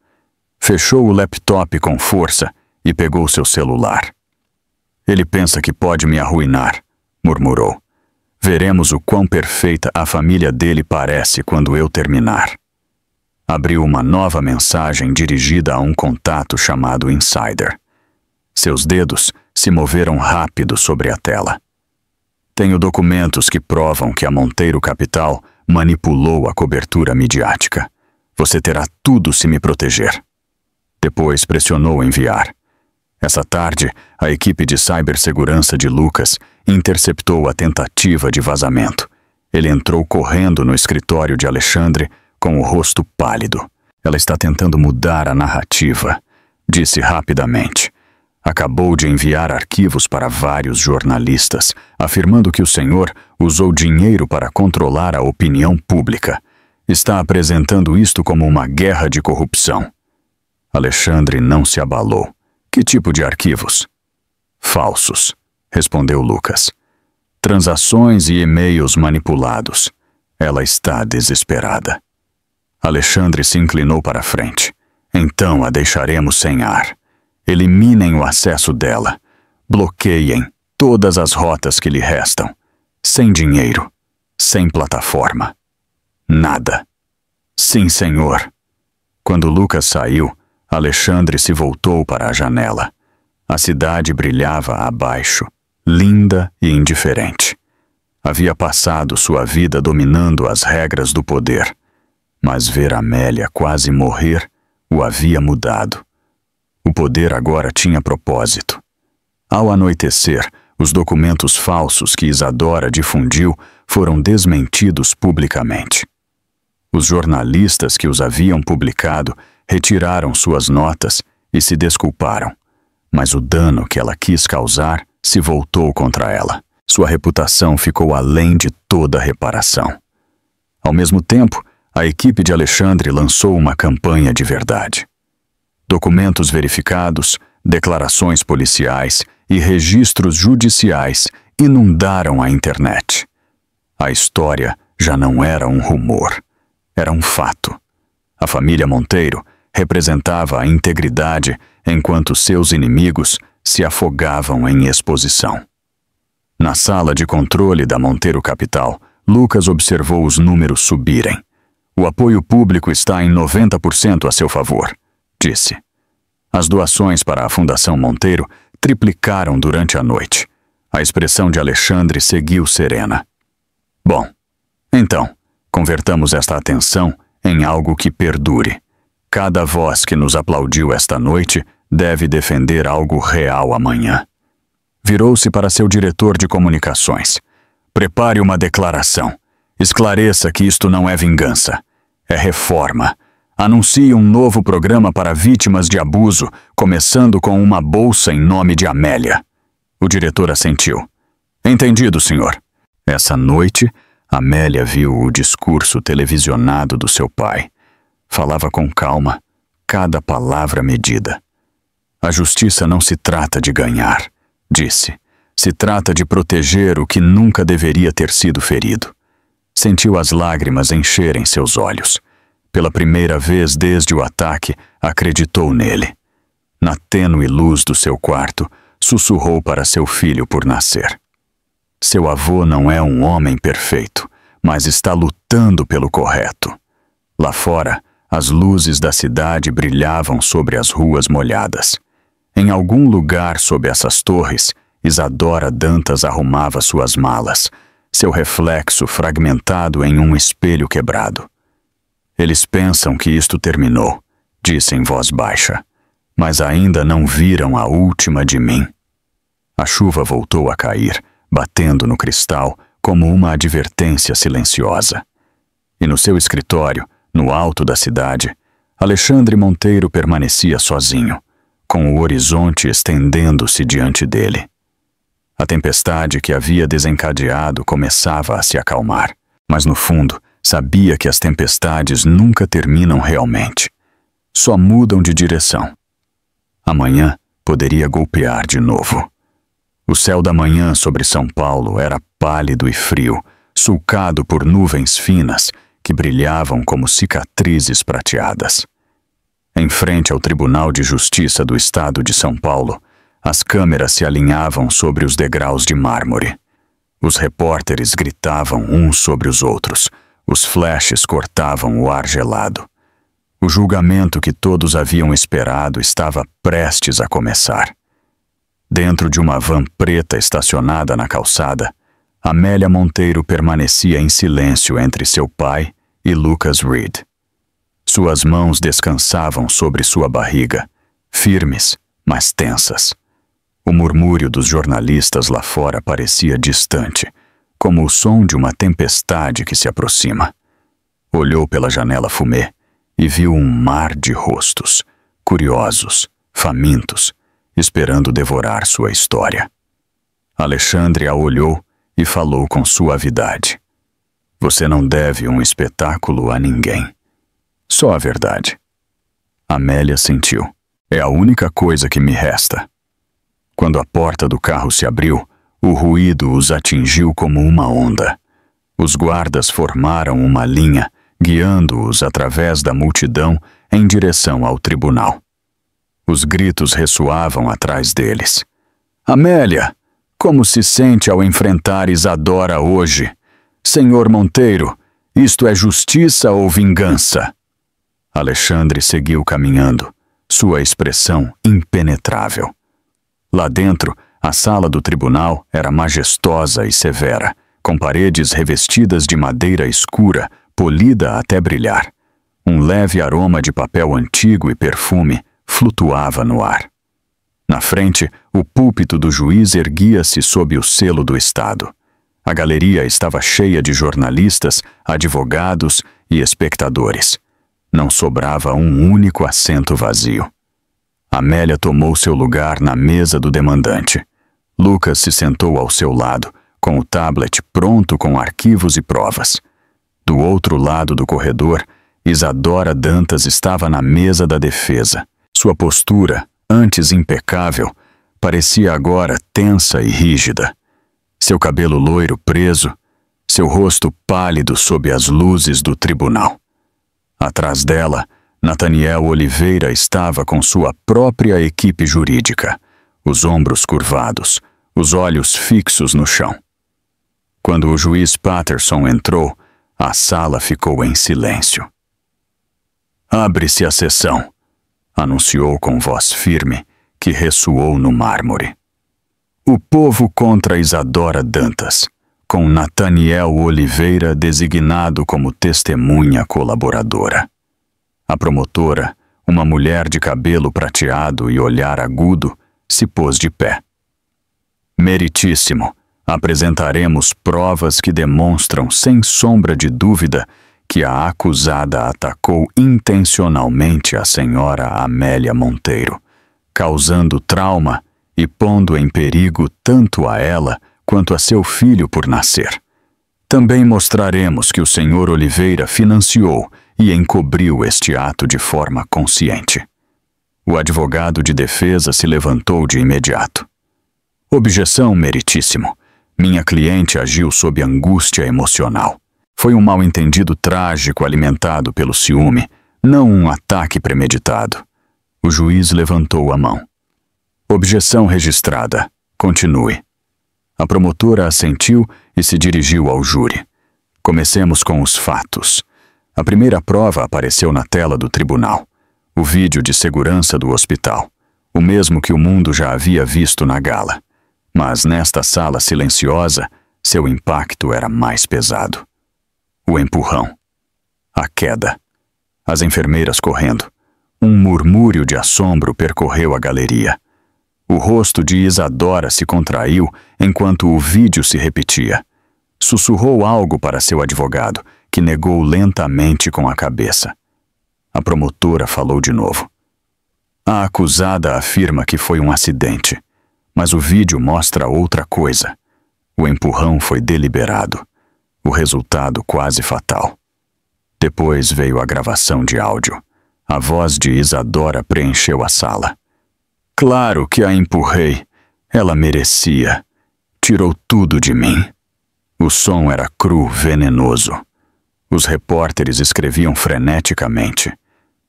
Fechou o laptop com força e pegou seu celular. Ele pensa que pode me arruinar, murmurou. Veremos o quão perfeita a família dele parece quando eu terminar. Abriu uma nova mensagem dirigida a um contato chamado Insider. Seus dedos se moveram rápido sobre a tela. Tenho documentos que provam que a Monteiro Capital manipulou a cobertura midiática. Você terá tudo se me proteger. Depois pressionou enviar. Essa tarde, a equipe de cibersegurança de Lucas interceptou a tentativa de vazamento. Ele entrou correndo no escritório de Alexandre com o rosto pálido. Ela está tentando mudar a narrativa, disse rapidamente. Acabou de enviar arquivos para vários jornalistas, afirmando que o senhor usou dinheiro para controlar a opinião pública. Está apresentando isto como uma guerra de corrupção. Alexandre não se abalou. Que tipo de arquivos? Falsos, respondeu Lucas. Transações e e-mails manipulados. Ela está desesperada. Alexandre se inclinou para a frente. Então a deixaremos sem ar. Eliminem o acesso dela. Bloqueiem todas as rotas que lhe restam. Sem dinheiro. Sem plataforma. Nada. Sim, senhor. Quando Lucas saiu, Alexandre se voltou para a janela. A cidade brilhava abaixo, linda e indiferente. Havia passado sua vida dominando as regras do poder, mas ver Amélia quase morrer o havia mudado. O poder agora tinha propósito. Ao anoitecer, os documentos falsos que Isadora difundiu foram desmentidos publicamente. Os jornalistas que os haviam publicado retiraram suas notas e se desculparam, mas o dano que ela quis causar se voltou contra ela. Sua reputação ficou além de toda reparação. Ao mesmo tempo, a equipe de Alexandre lançou uma campanha de verdade. Documentos verificados, declarações policiais e registros judiciais inundaram a internet. A história já não era um rumor, era um fato. A família Monteiro representava a integridade enquanto seus inimigos se afogavam em exposição. Na sala de controle da Monteiro Capital, Lucas observou os números subirem. O apoio público está em 90% a seu favor, disse. As doações para a Fundação Monteiro triplicaram durante a noite. A expressão de Alexandre seguiu serena. Bom, então, convertamos esta atenção em algo que perdure. Cada voz que nos aplaudiu esta noite deve defender algo real amanhã. Virou-se para seu diretor de comunicações. Prepare uma declaração. Esclareça que isto não é vingança. É reforma. Anuncie um novo programa para vítimas de abuso, começando com uma bolsa em nome de Amélia. O diretor assentiu. Entendido, senhor. Essa noite, Amélia viu o discurso televisionado do seu pai. Falava com calma, cada palavra medida. A justiça não se trata de ganhar, disse. Se trata de proteger o que nunca deveria ter sido ferido. Sentiu as lágrimas encherem seus olhos. Pela primeira vez desde o ataque, acreditou nele. Na tênue luz do seu quarto, sussurrou para seu filho por nascer. Seu avô não é um homem perfeito, mas está lutando pelo correto. Lá fora, as luzes da cidade brilhavam sobre as ruas molhadas. Em algum lugar sob essas torres, Isadora Dantas arrumava suas malas, seu reflexo fragmentado em um espelho quebrado. Eles pensam que isto terminou, disse em voz baixa, mas ainda não viram a última de mim. A chuva voltou a cair, batendo no cristal como uma advertência silenciosa. E no seu escritório, no alto da cidade, Alexandre Monteiro permanecia sozinho, com o horizonte estendendo-se diante dele. A tempestade que havia desencadeado começava a se acalmar, mas no fundo sabia que as tempestades nunca terminam realmente. Só mudam de direção. Amanhã poderia golpear de novo. O céu da manhã sobre São Paulo era pálido e frio, sulcado por nuvens finas que brilhavam como cicatrizes prateadas. Em frente ao Tribunal de Justiça do Estado de São Paulo, as câmeras se alinhavam sobre os degraus de mármore. Os repórteres gritavam uns sobre os outros, os flashes cortavam o ar gelado. O julgamento que todos haviam esperado estava prestes a começar. Dentro de uma van preta estacionada na calçada, Amélia Monteiro permanecia em silêncio entre seu pai e Lucas Reed. Suas mãos descansavam sobre sua barriga, firmes, mas tensas. O murmúrio dos jornalistas lá fora parecia distante, como o som de uma tempestade que se aproxima. Olhou pela janela fumê e viu um mar de rostos, curiosos, famintos, esperando devorar sua história. Alexandre a olhou e falou com suavidade. Você não deve um espetáculo a ninguém. Só a verdade. Amélia sentiu. É a única coisa que me resta. Quando a porta do carro se abriu, o ruído os atingiu como uma onda. Os guardas formaram uma linha, guiando-os através da multidão em direção ao tribunal. Os gritos ressoavam atrás deles. Amélia, como se sente ao enfrentar Isadora hoje? Senhor Monteiro, isto é justiça ou vingança? Alexandre seguiu caminhando, sua expressão impenetrável. Lá dentro, a sala do tribunal era majestosa e severa, com paredes revestidas de madeira escura, polida até brilhar. Um leve aroma de papel antigo e perfume flutuava no ar. Na frente, o púlpito do juiz erguia-se sob o selo do Estado. A galeria estava cheia de jornalistas, advogados e espectadores. Não sobrava um único assento vazio. Amélia tomou seu lugar na mesa do demandante. Lucas se sentou ao seu lado, com o tablet pronto com arquivos e provas. Do outro lado do corredor, Isadora Dantas estava na mesa da defesa. Sua postura, antes impecável, parecia agora tensa e rígida. Seu cabelo loiro preso, seu rosto pálido sob as luzes do tribunal. Atrás dela, Nathaniel Oliveira estava com sua própria equipe jurídica, os ombros curvados, os olhos fixos no chão. Quando o juiz Patterson entrou, a sala ficou em silêncio. Abre-se a sessão, anunciou com voz firme, que ressoou no mármore. O povo contra Isadora Dantas, com Nathaniel Oliveira designado como testemunha colaboradora. A promotora, uma mulher de cabelo prateado e olhar agudo, se pôs de pé. Meritíssimo, apresentaremos provas que demonstram sem sombra de dúvida que a acusada atacou intencionalmente a senhora Amélia Monteiro, causando trauma e pondo em perigo tanto a ela quanto a seu filho por nascer. Também mostraremos que o senhor Oliveira financiou e encobriu este ato de forma consciente. O advogado de defesa se levantou de imediato. Objeção, meritíssimo. Minha cliente agiu sob angústia emocional. Foi um mal-entendido trágico alimentado pelo ciúme, não um ataque premeditado. O juiz levantou a mão. Objeção registrada. Continue. A promotora assentiu e se dirigiu ao júri. Comecemos com os fatos. A primeira prova apareceu na tela do tribunal. O vídeo de segurança do hospital. O mesmo que o mundo já havia visto na gala. Mas nesta sala silenciosa, seu impacto era mais pesado. O empurrão. A queda. As enfermeiras correndo. Um murmúrio de assombro percorreu a galeria. O rosto de Isadora se contraiu enquanto o vídeo se repetia. Sussurrou algo para seu advogado, que negou lentamente com a cabeça. A promotora falou de novo. A acusada afirma que foi um acidente, mas o vídeo mostra outra coisa. O empurrão foi deliberado. O resultado quase fatal. Depois veio a gravação de áudio. A voz de Isadora preencheu a sala. Claro que a empurrei. Ela merecia. Tirou tudo de mim. O som era cru, venenoso. Os repórteres escreviam freneticamente.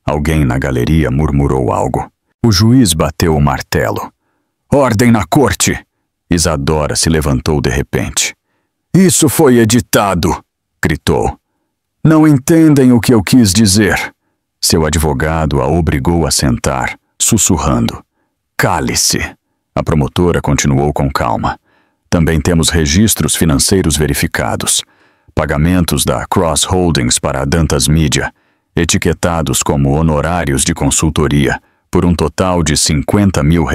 Alguém na galeria murmurou algo. O juiz bateu o martelo. Ordem na corte! Isadora se levantou de repente. Isso foi editado! Gritou. Não entendem o que eu quis dizer. Seu advogado a obrigou a sentar, sussurrando. Cale-se. A promotora continuou com calma. Também temos registros financeiros verificados, pagamentos da Cross Holdings para a Dantas Media, etiquetados como honorários de consultoria, por um total de R$50 mil.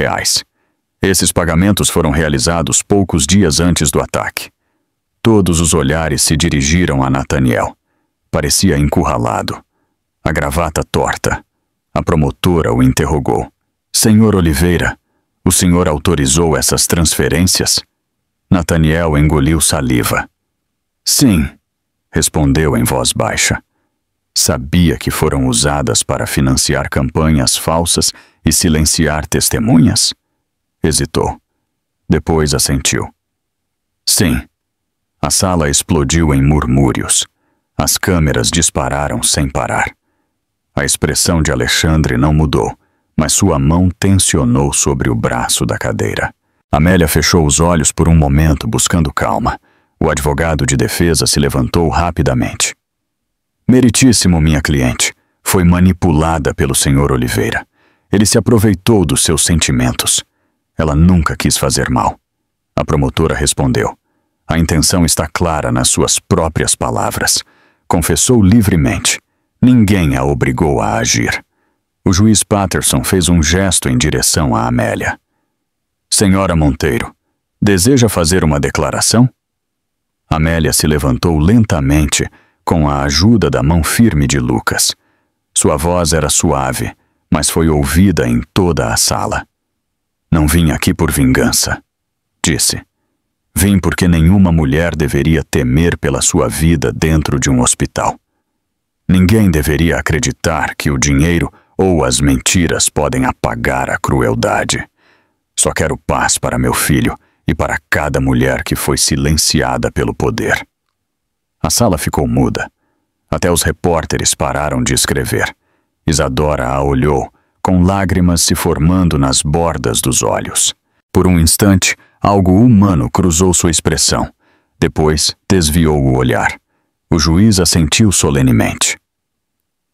Esses pagamentos foram realizados poucos dias antes do ataque. Todos os olhares se dirigiram a Nathaniel. Parecia encurralado, a gravata torta. A promotora o interrogou. Senhor Oliveira, o senhor autorizou essas transferências? Nathaniel engoliu saliva. Sim, respondeu em voz baixa. Sabia que foram usadas para financiar campanhas falsas e silenciar testemunhas? Hesitou. Depois assentiu. Sim. A sala explodiu em murmúrios. As câmeras dispararam sem parar. A expressão de Alexandre não mudou, mas sua mão tensionou sobre o braço da cadeira. Amélia fechou os olhos por um momento, buscando calma. O advogado de defesa se levantou rapidamente. Meritíssimo, minha cliente. Foi manipulada pelo Sr. Oliveira. Ele se aproveitou dos seus sentimentos. Ela nunca quis fazer mal. A promotora respondeu. A intenção está clara nas suas próprias palavras. Confessou livremente. Ninguém a obrigou a agir. O juiz Patterson fez um gesto em direção a Amélia. Senhora Monteiro, deseja fazer uma declaração? Amélia se levantou lentamente, com a ajuda da mão firme de Lucas. Sua voz era suave, mas foi ouvida em toda a sala. Não vim aqui por vingança, disse. Vim porque nenhuma mulher deveria temer pela sua vida dentro de um hospital. Ninguém deveria acreditar que o dinheiro ou as mentiras podem apagar a crueldade. Só quero paz para meu filho e para cada mulher que foi silenciada pelo poder. A sala ficou muda. Até os repórteres pararam de escrever. Isadora a olhou, com lágrimas se formando nas bordas dos olhos. Por um instante, algo humano cruzou sua expressão. Depois, desviou o olhar. O juiz assentiu solenemente.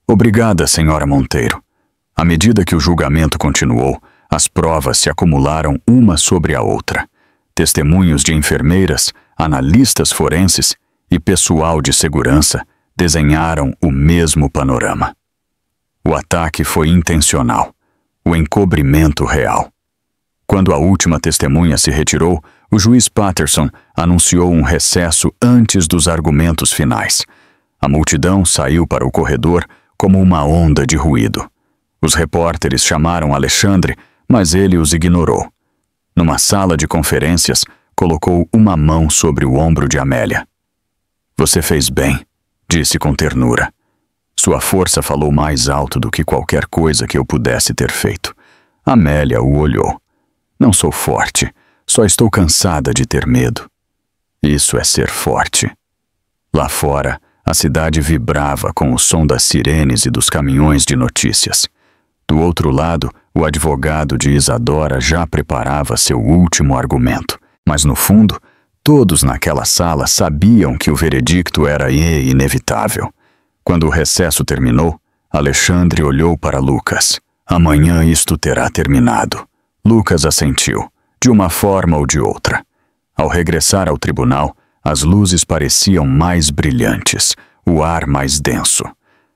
Obrigada, senhora Monteiro. À medida que o julgamento continuou, as provas se acumularam uma sobre a outra. Testemunhos de enfermeiras, analistas forenses e pessoal de segurança desenharam o mesmo panorama. O ataque foi intencional, o encobrimento real. Quando a última testemunha se retirou, o juiz Patterson anunciou um recesso antes dos argumentos finais. A multidão saiu para o corredor como uma onda de ruído. Os repórteres chamaram Alexandre, mas ele os ignorou. Numa sala de conferências, colocou uma mão sobre o ombro de Amélia. Você fez bem, disse com ternura. Sua força falou mais alto do que qualquer coisa que eu pudesse ter feito. Amélia o olhou. Não sou forte, só estou cansada de ter medo. Isso é ser forte. Lá fora, a cidade vibrava com o som das sirenes e dos caminhões de notícias. Do outro lado, o advogado de Isadora já preparava seu último argumento. Mas no fundo, todos naquela sala sabiam que o veredicto era inevitável. Quando o recesso terminou, Alexandre olhou para Lucas. Amanhã isto terá terminado. Lucas assentiu, de uma forma ou de outra. Ao regressar ao tribunal, as luzes pareciam mais brilhantes, o ar mais denso.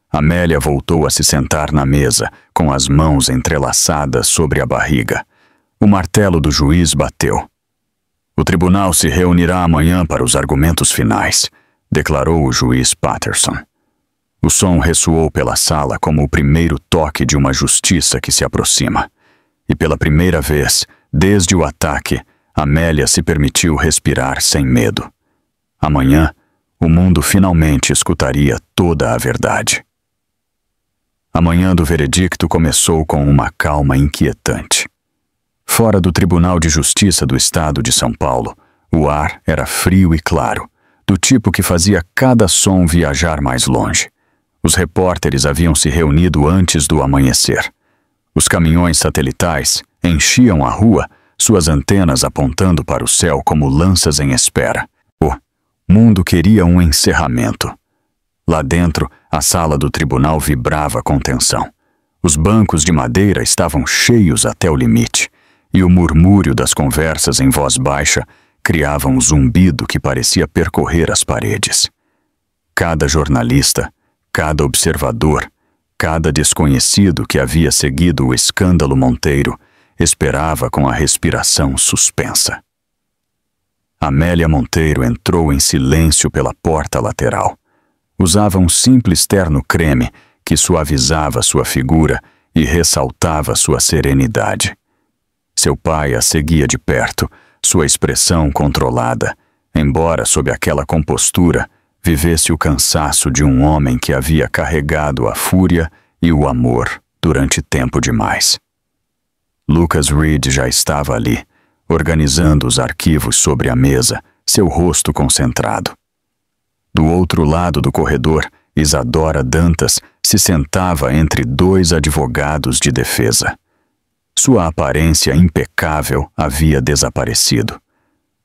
Amélia voltou a se sentar na mesa, com as mãos entrelaçadas sobre a barriga. O martelo do juiz bateu. O tribunal se reunirá amanhã para os argumentos finais, declarou o juiz Patterson. O som ressoou pela sala como o primeiro toque de uma justiça que se aproxima. E pela primeira vez, desde o ataque, Amélia se permitiu respirar sem medo. Amanhã, o mundo finalmente escutaria toda a verdade. A manhã do veredicto começou com uma calma inquietante. Fora do Tribunal de Justiça do Estado de São Paulo, o ar era frio e claro, do tipo que fazia cada som viajar mais longe. Os repórteres haviam se reunido antes do amanhecer. Os caminhões satelitais enchiam a rua, suas antenas apontando para o céu como lanças em espera. O mundo queria um encerramento. Lá dentro, a sala do tribunal vibrava com tensão. Os bancos de madeira estavam cheios até o limite, e o murmúrio das conversas em voz baixa criava um zumbido que parecia percorrer as paredes. Cada jornalista, cada observador, cada desconhecido que havia seguido o escândalo Monteiro esperava com a respiração suspensa. Amélia Monteiro entrou em silêncio pela porta lateral. Usava um simples terno creme que suavizava sua figura e ressaltava sua serenidade. Seu pai a seguia de perto, sua expressão controlada, embora sob aquela compostura vivesse o cansaço de um homem que havia carregado a fúria e o amor durante tempo demais. Lucas Reed já estava ali, organizando os arquivos sobre a mesa, seu rosto concentrado. Do outro lado do corredor, Isadora Dantas se sentava entre dois advogados de defesa. Sua aparência impecável havia desaparecido.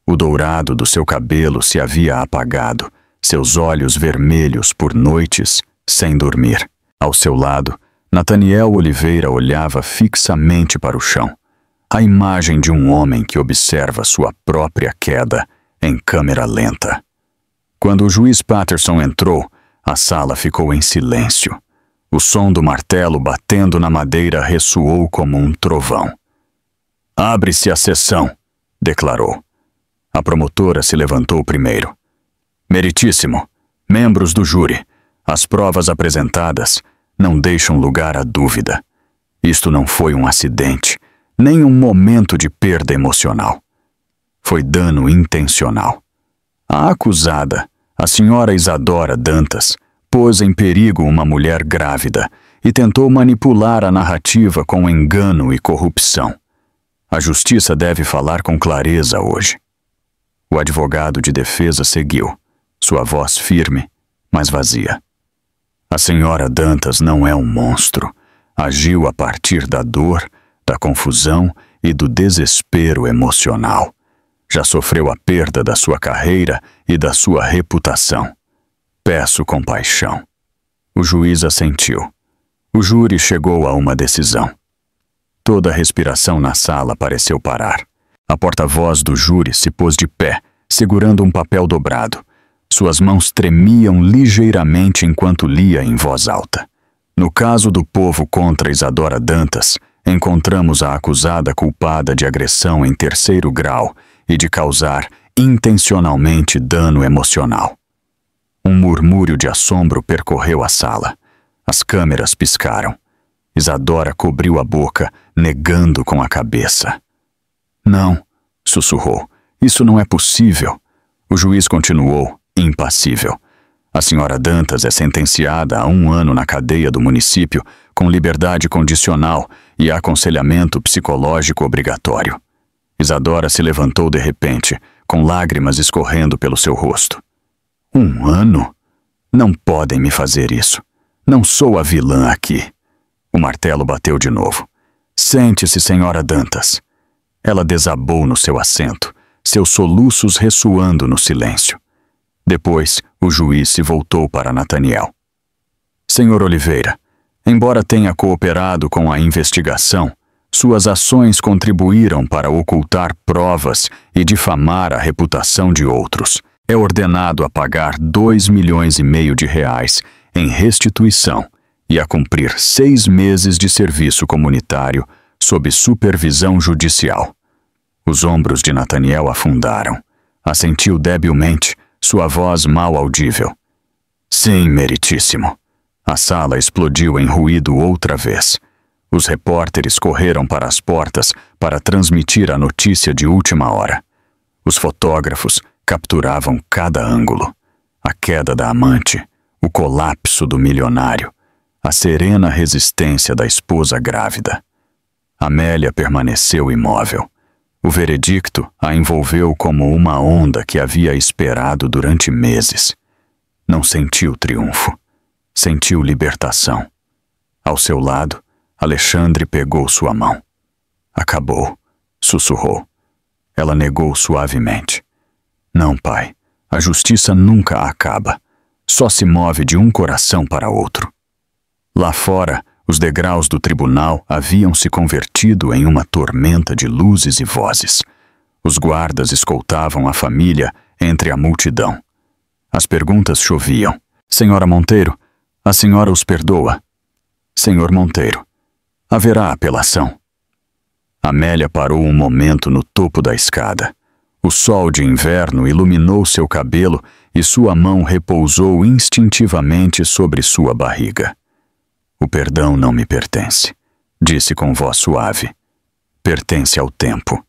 O dourado do seu cabelo se havia apagado, seus olhos vermelhos por noites, sem dormir. Ao seu lado, Nathaniel Oliveira olhava fixamente para o chão, a imagem de um homem que observa sua própria queda em câmera lenta. Quando o juiz Patterson entrou, a sala ficou em silêncio. O som do martelo batendo na madeira ressoou como um trovão. "Abre-se a sessão", declarou. A promotora se levantou primeiro. "Meritíssimo, membros do júri, as provas apresentadas não deixam lugar à dúvida. Isto não foi um acidente, nem um momento de perda emocional. Foi dano intencional. A acusada, a senhora Isadora Dantas, pôs em perigo uma mulher grávida e tentou manipular a narrativa com engano e corrupção. A justiça deve falar com clareza hoje." O advogado de defesa seguiu, sua voz firme, mas vazia. "A senhora Dantas não é um monstro. Agiu a partir da dor, da confusão e do desespero emocional. Já sofreu a perda da sua carreira e da sua reputação. Peço compaixão." O juiz assentiu. O júri chegou a uma decisão. Toda a respiração na sala pareceu parar. A porta-voz do júri se pôs de pé, segurando um papel dobrado. Suas mãos tremiam ligeiramente enquanto lia em voz alta. "No caso do povo contra Isadora Dantas, encontramos a acusada culpada de agressão em 3º grau e de causar intencionalmente dano emocional." Um murmúrio de assombro percorreu a sala. As câmeras piscaram. Isadora cobriu a boca, negando com a cabeça. "Não", sussurrou. "Isso não é possível." O juiz continuou, impassível. "A senhora Dantas é sentenciada a 1 ano na cadeia do município, com liberdade condicional e aconselhamento psicológico obrigatório." Isadora se levantou de repente, com lágrimas escorrendo pelo seu rosto. 1 ano? Não podem me fazer isso. Não sou a vilã aqui." O martelo bateu de novo. "Sente-se, senhora Dantas." Ela desabou no seu assento, seus soluços ressoando no silêncio. Depois, o juiz se voltou para Nathaniel. "Senhor Oliveira, embora tenha cooperado com a investigação, suas ações contribuíram para ocultar provas e difamar a reputação de outros. É ordenado a pagar R$2,5 milhões em restituição e a cumprir 6 meses de serviço comunitário sob supervisão judicial." Os ombros de Nathaniel afundaram. Assentiu debilmente, sua voz mal audível. "Sim, meritíssimo." A sala explodiu em ruído outra vez. Os repórteres correram para as portas para transmitir a notícia de última hora. Os fotógrafos capturavam cada ângulo. A queda da amante, o colapso do milionário, a serena resistência da esposa grávida. Amélia permaneceu imóvel. O veredicto a envolveu como uma onda que havia esperado durante meses. Não sentiu triunfo. Sentiu libertação. Ao seu lado, Alexandre pegou sua mão. "Acabou", sussurrou. Ela negou suavemente. "Não, pai. A justiça nunca acaba. Só se move de um coração para outro." Lá fora, os degraus do tribunal haviam se convertido em uma tormenta de luzes e vozes. Os guardas escoltavam a família entre a multidão. As perguntas choviam. Senhora Monteiro, a senhora os perdoa? Senhor Monteiro, haverá apelação? Amélia parou um momento no topo da escada. O sol de inverno iluminou seu cabelo e sua mão repousou instintivamente sobre sua barriga. O perdão não me pertence, disse com voz suave. Pertence ao tempo.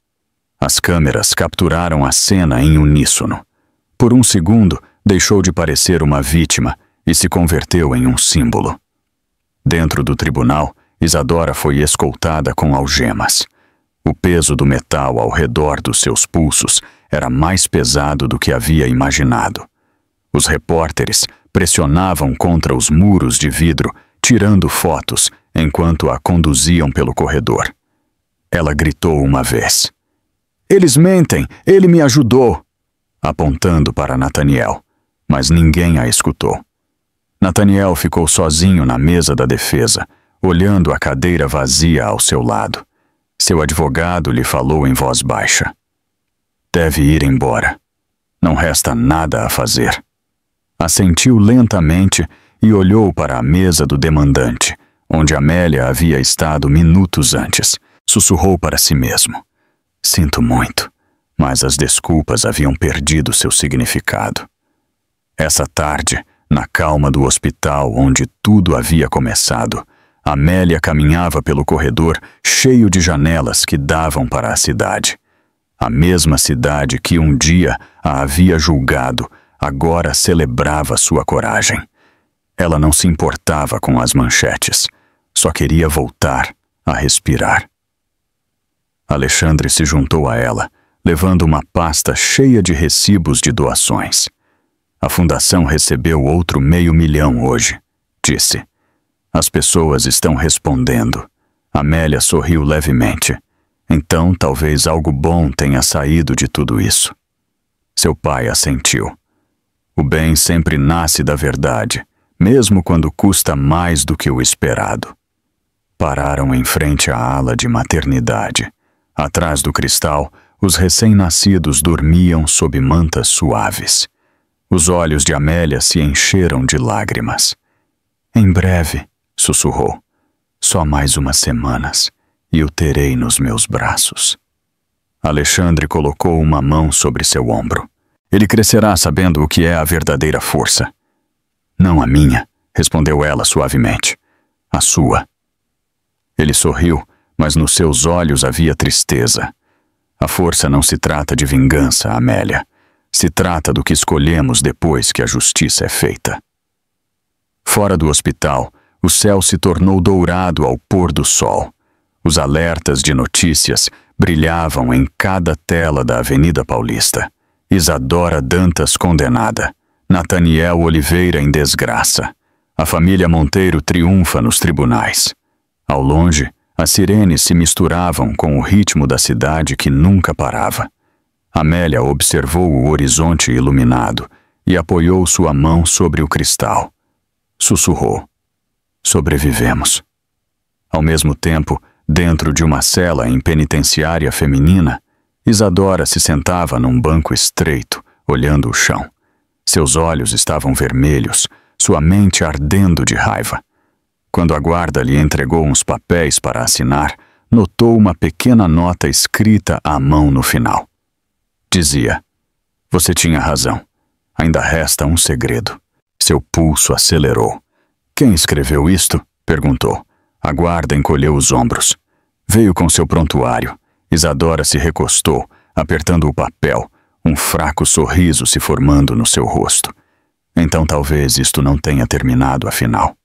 As câmeras capturaram a cena em uníssono. Por um segundo, deixou de parecer uma vítima e se converteu em um símbolo. Dentro do tribunal, Isadora foi escoltada com algemas. O peso do metal ao redor dos seus pulsos era mais pesado do que havia imaginado. Os repórteres pressionavam contra os muros de vidro, tirando fotos enquanto a conduziam pelo corredor. Ela gritou uma vez. Eles mentem! Ele me ajudou! Apontando para Nathaniel, mas ninguém a escutou. Nathaniel ficou sozinho na mesa da defesa, olhando a cadeira vazia ao seu lado. Seu advogado lhe falou em voz baixa. Deve ir embora. Não resta nada a fazer. Assentiu lentamente e olhou para a mesa do demandante, onde Amélia havia estado minutos antes. Sussurrou para si mesmo. Sinto muito, mas as desculpas haviam perdido seu significado. Essa tarde, na calma do hospital onde tudo havia começado, Amélia caminhava pelo corredor cheio de janelas que davam para a cidade. A mesma cidade que um dia a havia julgado, agora celebrava sua coragem. Ela não se importava com as manchetes, só queria voltar a respirar. Alexandre se juntou a ela, levando uma pasta cheia de recibos de doações. A fundação recebeu outro $500 mil hoje, disse. As pessoas estão respondendo. Amélia sorriu levemente. Então, talvez algo bom tenha saído de tudo isso. Seu pai assentiu. O bem sempre nasce da verdade, mesmo quando custa mais do que o esperado. Pararam em frente à ala de maternidade. Atrás do cristal, os recém-nascidos dormiam sob mantas suaves. Os olhos de Amélia se encheram de lágrimas. Em breve, sussurrou, só mais umas semanas, e o terei nos meus braços. Alexandre colocou uma mão sobre seu ombro. Ele crescerá sabendo o que é a verdadeira força. Não a minha, respondeu ela suavemente. A sua. Ele sorriu, mas nos seus olhos havia tristeza. A força não se trata de vingança, Amélia. Se trata do que escolhemos depois que a justiça é feita. Fora do hospital, o céu se tornou dourado ao pôr do sol. Os alertas de notícias brilhavam em cada tela da Avenida Paulista. Isadora Dantas condenada. Nathaniel Oliveira em desgraça. A família Monteiro triunfa nos tribunais. Ao longe, as sirenes se misturavam com o ritmo da cidade que nunca parava. Amélia observou o horizonte iluminado e apoiou sua mão sobre o cristal. Sussurrou. Sobrevivemos. Ao mesmo tempo, dentro de uma cela em penitenciária feminina, Isadora se sentava num banco estreito, olhando o chão. Seus olhos estavam vermelhos, sua mente ardendo de raiva. Quando a guarda lhe entregou uns papéis para assinar, notou uma pequena nota escrita à mão no final. Dizia: Você tinha razão. Ainda resta um segredo. Seu pulso acelerou. Quem escreveu isto? Perguntou. A guarda encolheu os ombros. Veio com seu prontuário. Isadora se recostou, apertando o papel, um fraco sorriso se formando no seu rosto. Então talvez isto não tenha terminado afinal.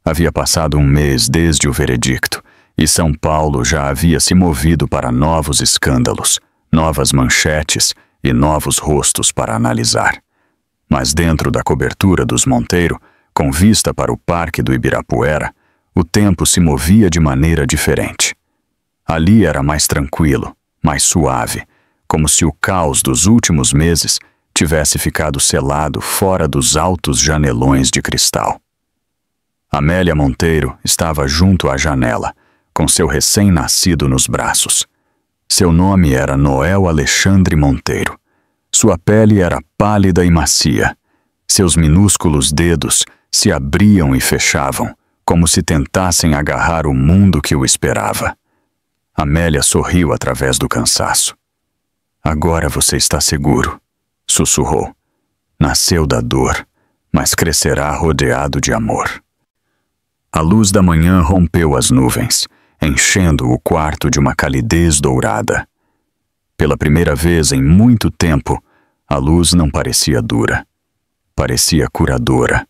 Havia passado um mês desde o veredicto, e São Paulo já havia se movido para novos escândalos, novas manchetes e novos rostos para analisar. Mas dentro da cobertura dos Monteiro, com vista para o Parque do Ibirapuera, o tempo se movia de maneira diferente. Ali era mais tranquilo, mais suave, como se o caos dos últimos meses tivesse ficado selado fora dos altos janelões de cristal. Amélia Monteiro estava junto à janela, com seu recém-nascido nos braços. Seu nome era Noel Alexandre Monteiro. Sua pele era pálida e macia. Seus minúsculos dedos se abriam e fechavam, como se tentassem agarrar o mundo que o esperava. Amélia sorriu através do cansaço. Agora você está seguro, sussurrou. Nasceu da dor, mas crescerá rodeado de amor. A luz da manhã rompeu as nuvens, enchendo o quarto de uma calidez dourada. Pela primeira vez em muito tempo, a luz não parecia dura. Parecia curadora.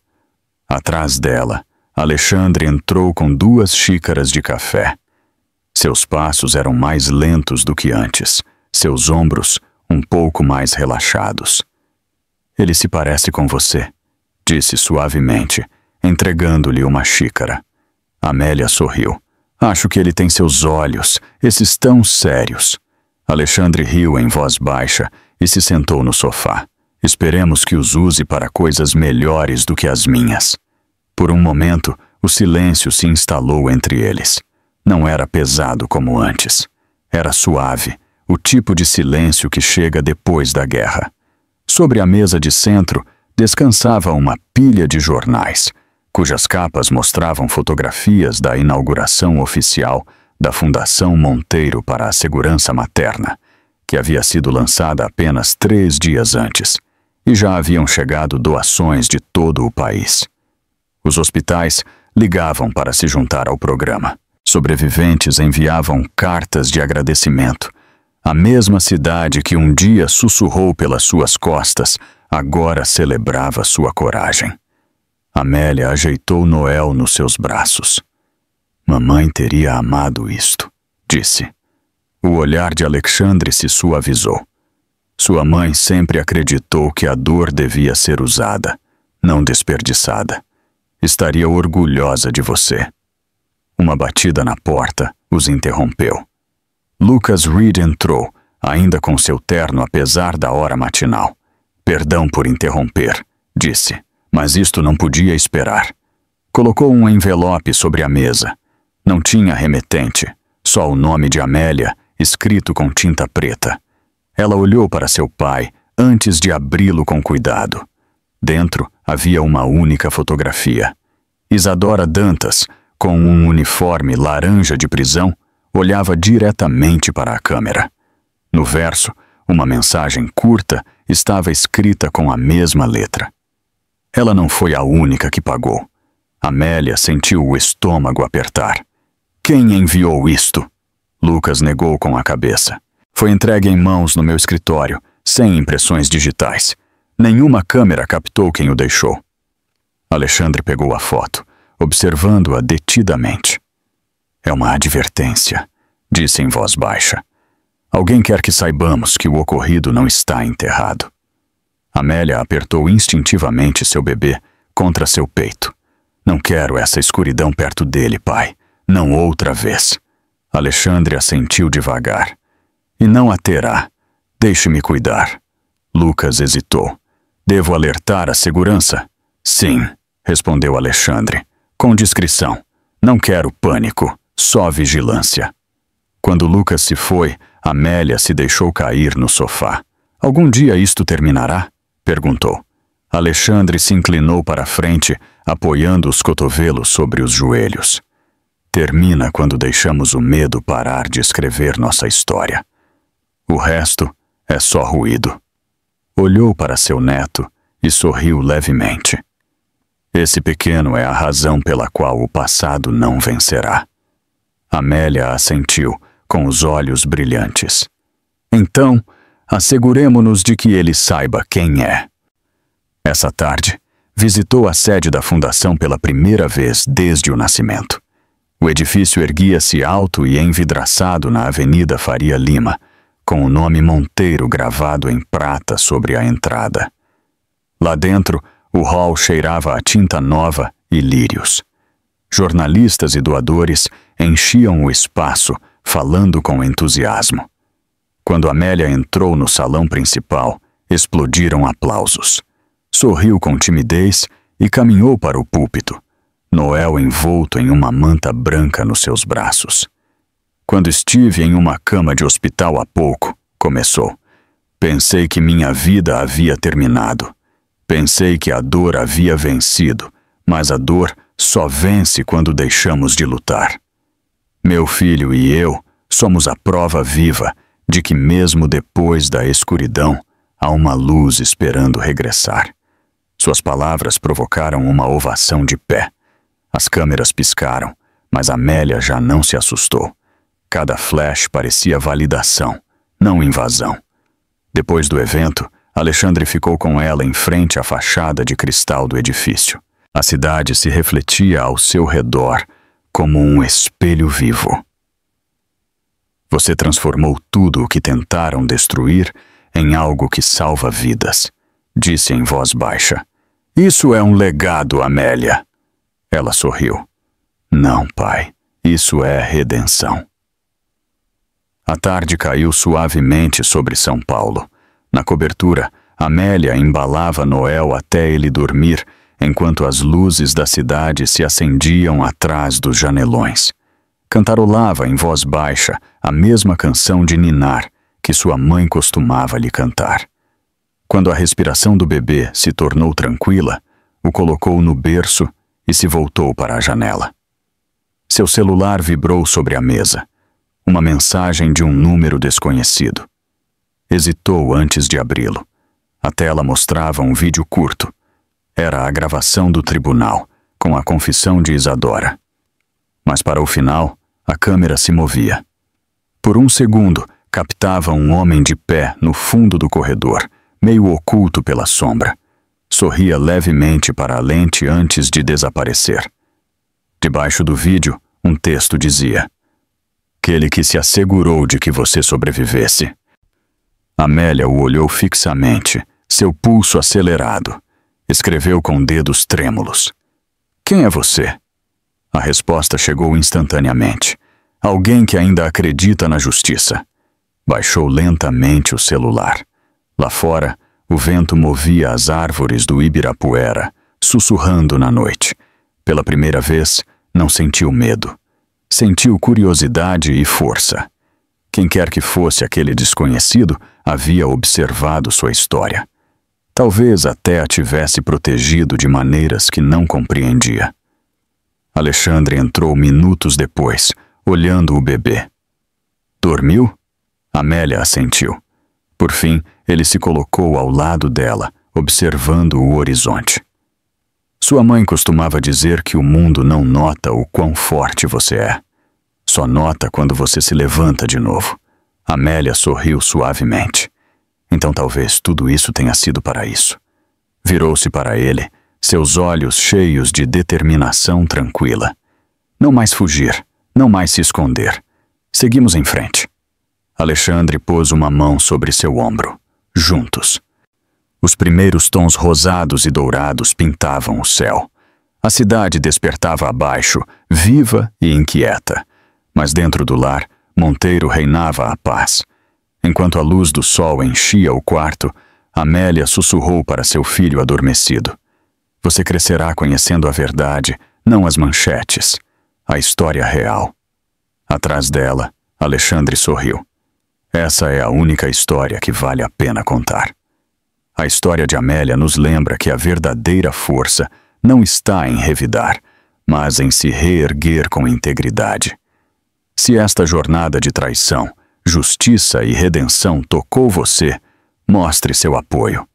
Atrás dela, Alexandre entrou com 2 xícaras de café. Seus passos eram mais lentos do que antes, seus ombros um pouco mais relaxados. Ele se parece com você, disse suavemente, entregando-lhe uma xícara. Amélia sorriu. Acho que ele tem seus olhos, esses tão sérios. Alexandre riu em voz baixa e se sentou no sofá. Esperemos que os use para coisas melhores do que as minhas. Por um momento, o silêncio se instalou entre eles. Não era pesado como antes. Era suave, o tipo de silêncio que chega depois da guerra. Sobre a mesa de centro, descansava uma pilha de jornais, cujas capas mostravam fotografias da inauguração oficial da Fundação Monteiro para a Segurança Materna, que havia sido lançada apenas 3 dias antes, e já haviam chegado doações de todo o país. Os hospitais ligavam para se juntar ao programa. Sobreviventes enviavam cartas de agradecimento. A mesma cidade que um dia sussurrou pelas suas costas, agora celebrava sua coragem. Amélia ajeitou Noel nos seus braços. Mamãe teria amado isto, disse. O olhar de Alexandre se suavizou. Sua mãe sempre acreditou que a dor devia ser usada, não desperdiçada. Estaria orgulhosa de você. Uma batida na porta os interrompeu. Lucas Reed entrou, ainda com seu terno apesar da hora matinal. Perdão por interromper, disse, mas isto não podia esperar. Colocou um envelope sobre a mesa. Não tinha remetente, só o nome de Amélia, escrito com tinta preta. Ela olhou para seu pai antes de abri-lo com cuidado. Dentro havia uma única fotografia. Isadora Dantas, com um uniforme laranja de prisão, olhava diretamente para a câmera. No verso, uma mensagem curta estava escrita com a mesma letra. Ela não foi a única que pagou. Amélia sentiu o estômago apertar. Quem enviou isto? Lucas negou com a cabeça. Foi entregue em mãos no meu escritório, sem impressões digitais. Nenhuma câmera captou quem o deixou. Alexandre pegou a foto, observando-a detidamente. É uma advertência, disse em voz baixa. Alguém quer que saibamos que o ocorrido não está enterrado. Amélia apertou instintivamente seu bebê contra seu peito. Não quero essa escuridão perto dele, pai. Não outra vez. Alexandre assentiu devagar. E não a terá. Deixe-me cuidar. Lucas hesitou. Devo alertar a segurança? Sim, respondeu Alexandre, com discrição. Não quero pânico, só vigilância. Quando Lucas se foi, Amélia se deixou cair no sofá. Algum dia isto terminará? Perguntou. Alexandre se inclinou para a frente, apoiando os cotovelos sobre os joelhos. Termina quando deixamos o medo parar de escrever nossa história. O resto é só ruído. Olhou para seu neto e sorriu levemente. Esse pequeno é a razão pela qual o passado não vencerá. Amélia assentiu, com os olhos brilhantes. Então, asseguremo-nos de que ele saiba quem é. Essa tarde, visitou a sede da fundação pela primeira vez desde o nascimento. O edifício erguia-se alto e envidraçado na Avenida Faria Lima, com o nome Monteiro gravado em prata sobre a entrada. Lá dentro, o hall cheirava a tinta nova e lírios. Jornalistas e doadores enchiam o espaço, falando com entusiasmo. Quando Amélia entrou no salão principal, explodiram aplausos. Sorriu com timidez e caminhou para o púlpito, Noel envolto em uma manta branca nos seus braços. Quando estive em uma cama de hospital há pouco, começou. Pensei que minha vida havia terminado. Pensei que a dor havia vencido, mas a dor só vence quando deixamos de lutar. Meu filho e eu somos a prova viva de que mesmo depois da escuridão, há uma luz esperando regressar. Suas palavras provocaram uma ovação de pé. As câmeras piscaram, mas Amélia já não se assustou. Cada flash parecia validação, não invasão. Depois do evento, Alexandre ficou com ela em frente à fachada de cristal do edifício. A cidade se refletia ao seu redor como um espelho vivo. Você transformou tudo o que tentaram destruir em algo que salva vidas, disse em voz baixa. Isso é um legado, Amélia. Ela sorriu. Não, pai, isso é redenção. A tarde caiu suavemente sobre São Paulo. Na cobertura, Amélia embalava Noel até ele dormir, enquanto as luzes da cidade se acendiam atrás dos janelões. Cantarolava em voz baixa a mesma canção de ninar que sua mãe costumava lhe cantar. Quando a respiração do bebê se tornou tranquila, o colocou no berço e se voltou para a janela. Seu celular vibrou sobre a mesa. Uma mensagem de um número desconhecido. Hesitou antes de abri-lo. A tela mostrava um vídeo curto. Era a gravação do tribunal, com a confissão de Isadora. Mas para o final, a câmera se movia. Por um segundo, captava um homem de pé no fundo do corredor, meio oculto pela sombra. Sorria levemente para a lente antes de desaparecer. Debaixo do vídeo, um texto dizia: aquele que se assegurou de que você sobrevivesse. Amélia o olhou fixamente, seu pulso acelerado. Escreveu com dedos trêmulos. Quem é você? A resposta chegou instantaneamente. Alguém que ainda acredita na justiça. Baixou lentamente o celular. Lá fora, o vento movia as árvores do Ibirapuera, sussurrando na noite. Pela primeira vez, não sentiu medo. Sentiu curiosidade e força. Quem quer que fosse aquele desconhecido, havia observado sua história. Talvez até a tivesse protegido de maneiras que não compreendia. Alexandre entrou minutos depois, olhando o bebê. Dormiu? Amélia assentiu. Por fim, ele se colocou ao lado dela, observando o horizonte. Sua mãe costumava dizer que o mundo não nota o quão forte você é. Só nota quando você se levanta de novo. Amélia sorriu suavemente. Então talvez tudo isso tenha sido para isso. Virou-se para ele, seus olhos cheios de determinação tranquila. Não mais fugir, não mais se esconder. Seguimos em frente. Alexandre pôs uma mão sobre seu ombro. Juntos. Os primeiros tons rosados e dourados pintavam o céu. A cidade despertava abaixo, viva e inquieta. Mas dentro do lar, Monteiro reinava a paz. Enquanto a luz do sol enchia o quarto, Amélia sussurrou para seu filho adormecido. Você crescerá conhecendo a verdade, não as manchetes. A história real. Atrás dela, Alexandre sorriu. Essa é a única história que vale a pena contar. A história de Amélia nos lembra que a verdadeira força não está em revidar, mas em se reerguer com integridade. Se esta jornada de traição, justiça e redenção tocou você, mostre seu apoio.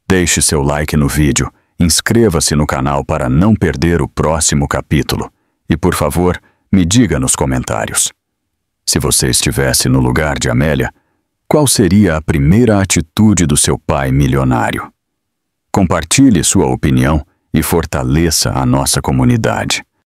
Deixe seu like no vídeo, inscreva-se no canal para não perder o próximo capítulo e, por favor, me diga nos comentários. Se você estivesse no lugar de Amélia, qual seria a primeira atitude do seu pai milionário? Compartilhe sua opinião e fortaleça a nossa comunidade.